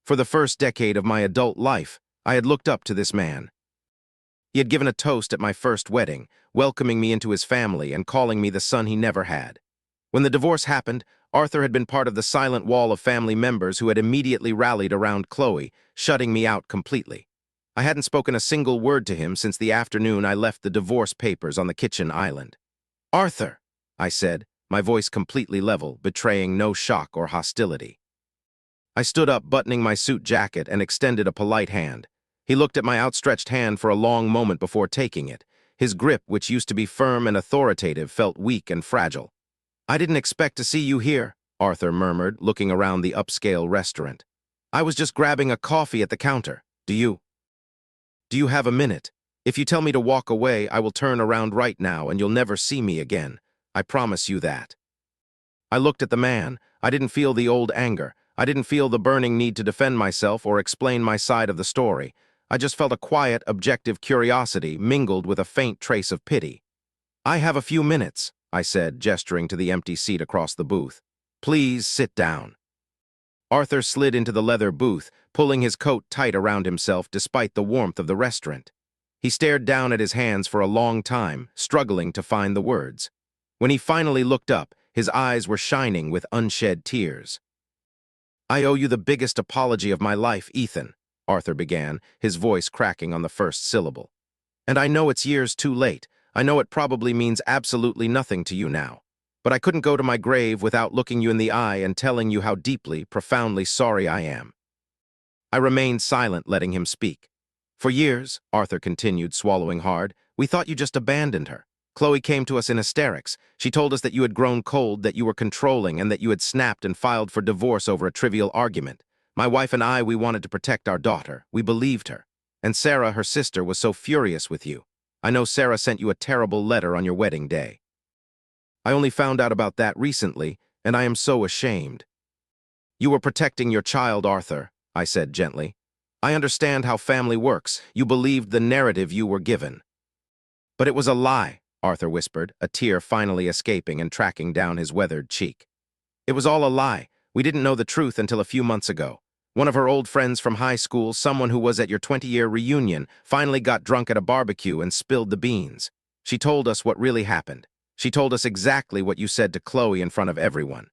For the first decade of my adult life, I had looked up to this man. He had given a toast at my first wedding, welcoming me into his family and calling me the son he never had. When the divorce happened, Arthur had been part of the silent wall of family members who had immediately rallied around Chloe, shutting me out completely. I hadn't spoken a single word to him since the afternoon I left the divorce papers on the kitchen island. "Arthur," I said, my voice completely level, betraying no shock or hostility. I stood up, buttoning my suit jacket, and extended a polite hand. He looked at my outstretched hand for a long moment before taking it. His grip, which used to be firm and authoritative, felt weak and fragile. "I didn't expect to see you here," Arthur murmured, looking around the upscale restaurant. "I was just grabbing a coffee at the counter. Do you have a minute? If you tell me to walk away, I will turn around right now and you'll never see me again. I promise you that." I looked at the man. I didn't feel the old anger. I didn't feel the burning need to defend myself or explain my side of the story. I just felt a quiet, objective curiosity mingled with a faint trace of pity. "I have a few minutes," I said, gesturing to the empty seat across the booth. "Please sit down." Arthur slid into the leather booth, pulling his coat tight around himself despite the warmth of the restaurant. He stared down at his hands for a long time, struggling to find the words. When he finally looked up, his eyes were shining with unshed tears. "I owe you the biggest apology of my life, Ethan," Arthur began, his voice cracking on the first syllable. "And I know it's years too late. I know it probably means absolutely nothing to you now. But I couldn't go to my grave without looking you in the eye and telling you how deeply, profoundly sorry I am." I remained silent, letting him speak. "For years," Arthur continued, swallowing hard, "we thought you just abandoned her. Chloe came to us in hysterics. She told us that you had grown cold, that you were controlling, and that you had snapped and filed for divorce over a trivial argument. My wife and I, we wanted to protect our daughter. We believed her. And Sarah, her sister, was so furious with you. I know Sarah sent you a terrible letter on your wedding day. I only found out about that recently, and I am so ashamed." "You were protecting your child, Arthur," I said gently. "I understand how family works. You believed the narrative you were given." "But it was a lie," Arthur whispered, a tear finally escaping and tracking down his weathered cheek. "It was all a lie. We didn't know the truth until a few months ago. One of her old friends from high school, someone who was at your 20-year reunion, finally got drunk at a barbecue and spilled the beans. She told us what really happened. She told us exactly what you said to Chloe in front of everyone."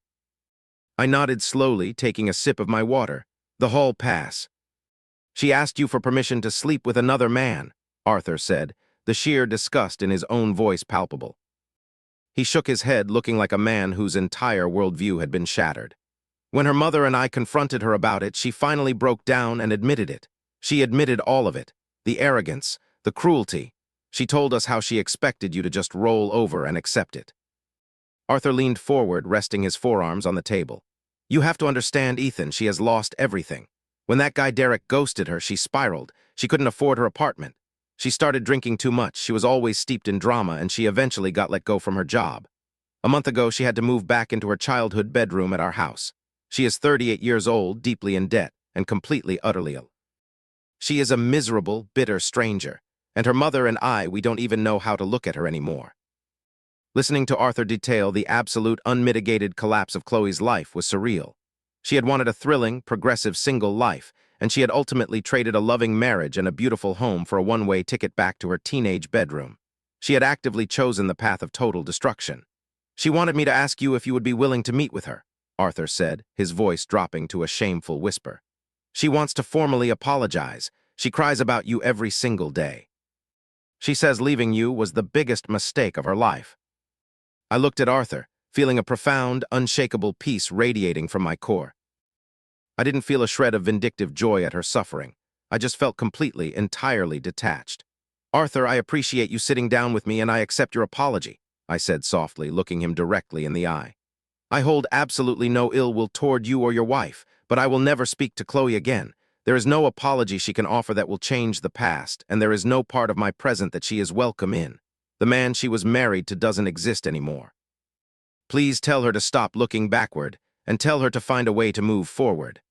I nodded slowly, taking a sip of my water. "The hall pass." "She asked you for permission to sleep with another man," Arthur said, the sheer disgust in his own voice palpable. He shook his head, looking like a man whose entire worldview had been shattered. "When her mother and I confronted her about it, she finally broke down and admitted it. She admitted all of it. The arrogance, the cruelty. She told us how she expected you to just roll over and accept it." Arthur leaned forward, resting his forearms on the table. "You have to understand, Ethan, she has lost everything. When that guy Derek ghosted her, she spiraled. She couldn't afford her apartment. She started drinking too much. She was always steeped in drama, and she eventually got let go from her job. A month ago, she had to move back into her childhood bedroom at our house. She is 38 years old, deeply in debt, and completely, utterly ill. She is a miserable, bitter stranger, and her mother and I, we don't even know how to look at her anymore." Listening to Arthur detail the absolute, unmitigated collapse of Chloe's life was surreal. She had wanted a thrilling, progressive single life, and she had ultimately traded a loving marriage and a beautiful home for a one-way ticket back to her teenage bedroom. She had actively chosen the path of total destruction. "She wanted me to ask you if you would be willing to meet with her," Arthur said, his voice dropping to a shameful whisper. "She wants to formally apologize. She cries about you every single day. She says leaving you was the biggest mistake of her life." I looked at Arthur, feeling a profound, unshakable peace radiating from my core. I didn't feel a shred of vindictive joy at her suffering. I just felt completely, entirely detached. "Arthur, I appreciate you sitting down with me and I accept your apology," I said softly, looking him directly in the eye. "I hold absolutely no ill will toward you or your wife, but I will never speak to Chloe again. There is no apology she can offer that will change the past, and there is no part of my present that she is welcome in. The man she was married to doesn't exist anymore. Please tell her to stop looking backward, and tell her to find a way to move forward."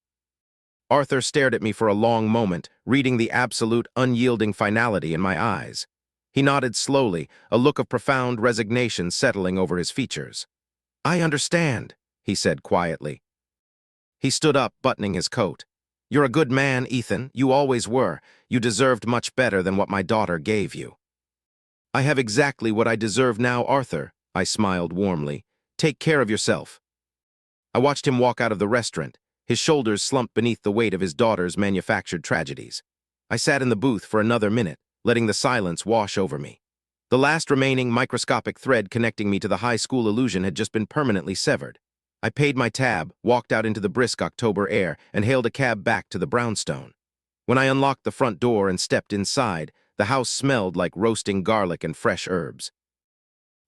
Arthur stared at me for a long moment, reading the absolute, unyielding finality in my eyes. He nodded slowly, a look of profound resignation settling over his features. "I understand," he said quietly. He stood up, buttoning his coat. "You're a good man, Ethan. You always were. You deserved much better than what my daughter gave you." "I have exactly what I deserve now, Arthur," I smiled warmly. "Take care of yourself." I watched him walk out of the restaurant, his shoulders slumped beneath the weight of his daughter's manufactured tragedies. I sat in the booth for another minute, letting the silence wash over me. The last remaining microscopic thread connecting me to the high school illusion had just been permanently severed. I paid my tab, walked out into the brisk October air, and hailed a cab back to the brownstone. When I unlocked the front door and stepped inside, the house smelled like roasting garlic and fresh herbs.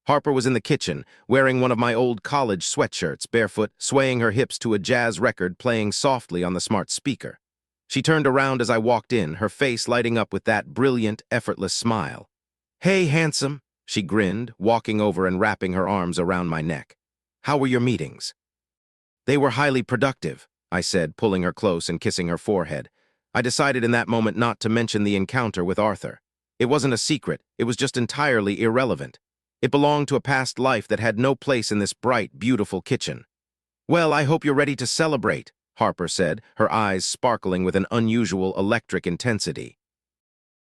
Harper was in the kitchen, wearing one of my old college sweatshirts, barefoot, swaying her hips to a jazz record playing softly on the smart speaker. She turned around as I walked in, her face lighting up with that brilliant, effortless smile. "Hey, handsome," she grinned, walking over and wrapping her arms around my neck. "How were your meetings?" "They were highly productive," I said, pulling her close and kissing her forehead. I decided in that moment not to mention the encounter with Arthur. It wasn't a secret, it was just entirely irrelevant. It belonged to a past life that had no place in this bright, beautiful kitchen. "Well, I hope you're ready to celebrate," Harper said, her eyes sparkling with an unusual electric intensity.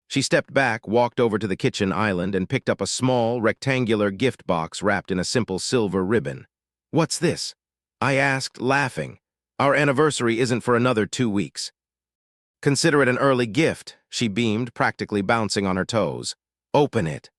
She stepped back, walked over to the kitchen island, and picked up a small, rectangular gift box wrapped in a simple silver ribbon. "What's this?" I asked, laughing. "Our anniversary isn't for another 2 weeks." "Consider it an early gift," she beamed, practically bouncing on her toes. "Open it."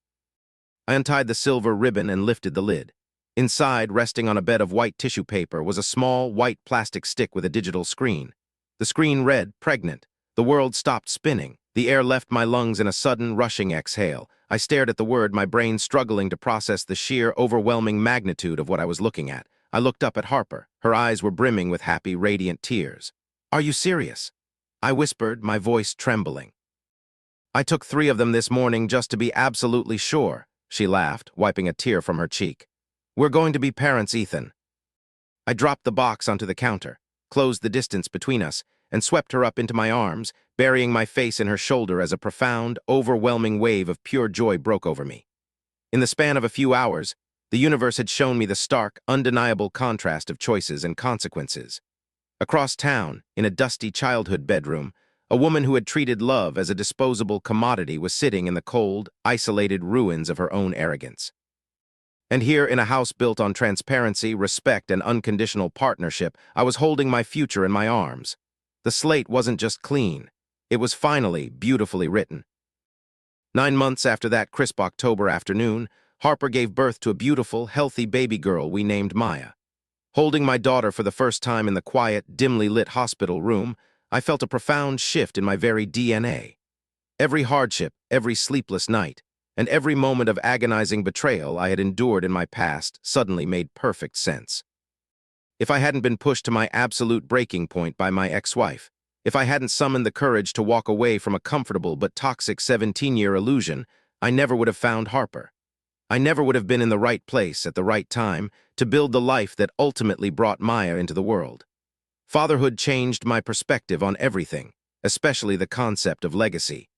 I untied the silver ribbon and lifted the lid. Inside, resting on a bed of white tissue paper, was a small, white plastic stick with a digital screen. The screen read, "Pregnant." The world stopped spinning. The air left my lungs in a sudden, rushing exhale. I stared at the word, my brain struggling to process the sheer, overwhelming magnitude of what I was looking at. I looked up at Harper. Her eyes were brimming with happy, radiant tears. "Are you serious?" I whispered, my voice trembling. "I took 3 of them this morning just to be absolutely sure," she laughed, wiping a tear from her cheek. "We're going to be parents, Ethan." I dropped the box onto the counter, closed the distance between us, and swept her up into my arms, burying my face in her shoulder as a profound, overwhelming wave of pure joy broke over me. In the span of a few hours, the universe had shown me the stark, undeniable contrast of choices and consequences. Across town, in a dusty childhood bedroom, a woman who had treated love as a disposable commodity was sitting in the cold, isolated ruins of her own arrogance. And here, in a house built on transparency, respect, and unconditional partnership, I was holding my future in my arms. The slate wasn't just clean. It was finally beautifully written. 9 months after that crisp October afternoon, Harper gave birth to a beautiful, healthy baby girl we named Maya. Holding my daughter for the first time in the quiet, dimly lit hospital room, I felt a profound shift in my very DNA. Every hardship, every sleepless night, and every moment of agonizing betrayal I had endured in my past suddenly made perfect sense. If I hadn't been pushed to my absolute breaking point by my ex-wife, if I hadn't summoned the courage to walk away from a comfortable but toxic 17-year illusion, I never would have found Harper. I never would have been in the right place at the right time to build the life that ultimately brought Maya into the world. Fatherhood changed my perspective on everything, especially the concept of legacy.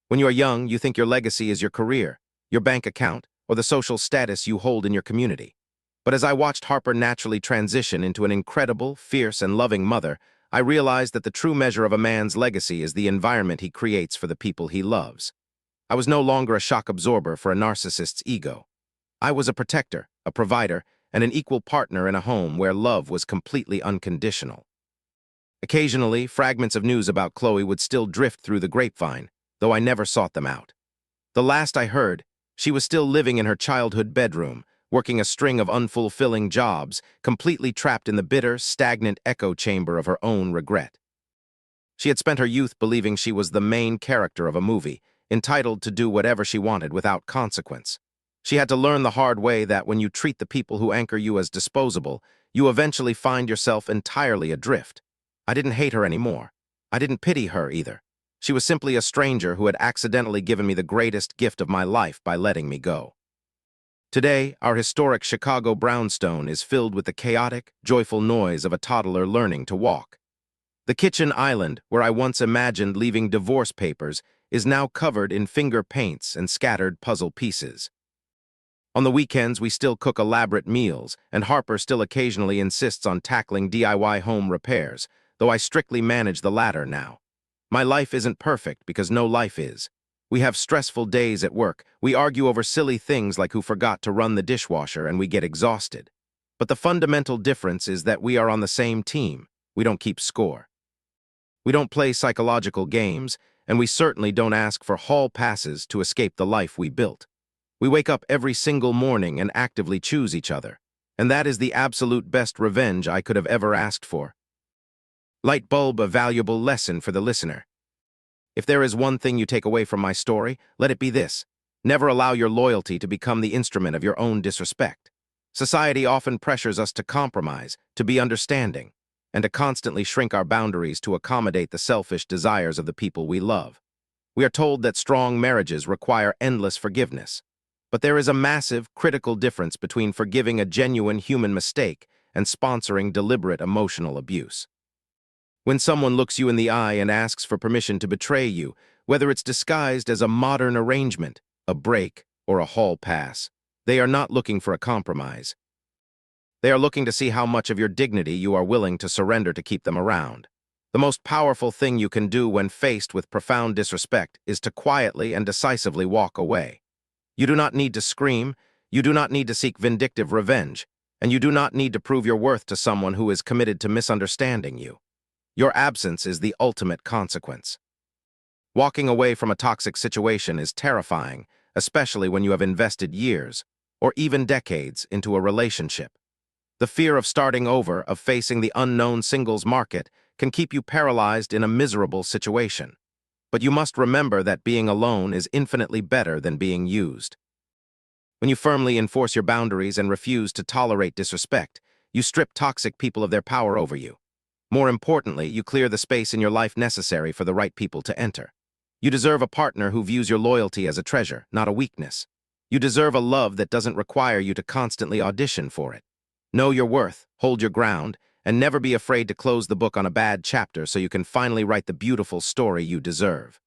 When you are young, you think your legacy is your career, your bank account, or the social status you hold in your community. But as I watched Harper naturally transition into an incredible, fierce, and loving mother, I realized that the true measure of a man's legacy is the environment he creates for the people he loves. I was no longer a shock absorber for a narcissist's ego. I was a protector, a provider, and an equal partner in a home where love was completely unconditional. Occasionally, fragments of news about Chloe would still drift through the grapevine, though I never sought them out. The last I heard, she was still living in her childhood bedroom, working a string of unfulfilling jobs, completely trapped in the bitter, stagnant echo chamber of her own regret. She had spent her youth believing she was the main character of a movie, entitled to do whatever she wanted without consequence. She had to learn the hard way that when you treat the people who anchor you as disposable, you eventually find yourself entirely adrift. I didn't hate her anymore. I didn't pity her either. She was simply a stranger who had accidentally given me the greatest gift of my life by letting me go. Today, our historic Chicago brownstone is filled with the chaotic, joyful noise of a toddler learning to walk. The kitchen island, where I once imagined leaving divorce papers, is now covered in finger paints and scattered puzzle pieces. On the weekends, we still cook elaborate meals, and Harper still occasionally insists on tackling DIY home repairs, though I strictly manage the latter now. My life isn't perfect because no life is. We have stressful days at work, we argue over silly things like who forgot to run the dishwasher, and we get exhausted. But the fundamental difference is that we are on the same team. We don't keep score. We don't play psychological games, and we certainly don't ask for hall passes to escape the life we built. We wake up every single morning and actively choose each other, and that is the absolute best revenge I could have ever asked for. Light bulb, a valuable lesson for the listener. If there is one thing you take away from my story, let it be this: never allow your loyalty to become the instrument of your own disrespect. Society often pressures us to compromise, to be understanding, and to constantly shrink our boundaries to accommodate the selfish desires of the people we love. We are told that strong marriages require endless forgiveness. But there is a massive, critical difference between forgiving a genuine human mistake and sponsoring deliberate emotional abuse. When someone looks you in the eye and asks for permission to betray you, whether it's disguised as a modern arrangement, a break, or a hall pass, they are not looking for a compromise. They are looking to see how much of your dignity you are willing to surrender to keep them around. The most powerful thing you can do when faced with profound disrespect is to quietly and decisively walk away. You do not need to scream, you do not need to seek vindictive revenge, and you do not need to prove your worth to someone who is committed to misunderstanding you. Your absence is the ultimate consequence. Walking away from a toxic situation is terrifying, especially when you have invested years, or even decades, into a relationship. The fear of starting over, of facing the unknown singles market, can keep you paralyzed in a miserable situation. But you must remember that being alone is infinitely better than being used. When you firmly enforce your boundaries and refuse to tolerate disrespect, you strip toxic people of their power over you. More importantly, you clear the space in your life necessary for the right people to enter. You deserve a partner who views your loyalty as a treasure, not a weakness. You deserve a love that doesn't require you to constantly audition for it. Know your worth, hold your ground, and never be afraid to close the book on a bad chapter so you can finally write the beautiful story you deserve.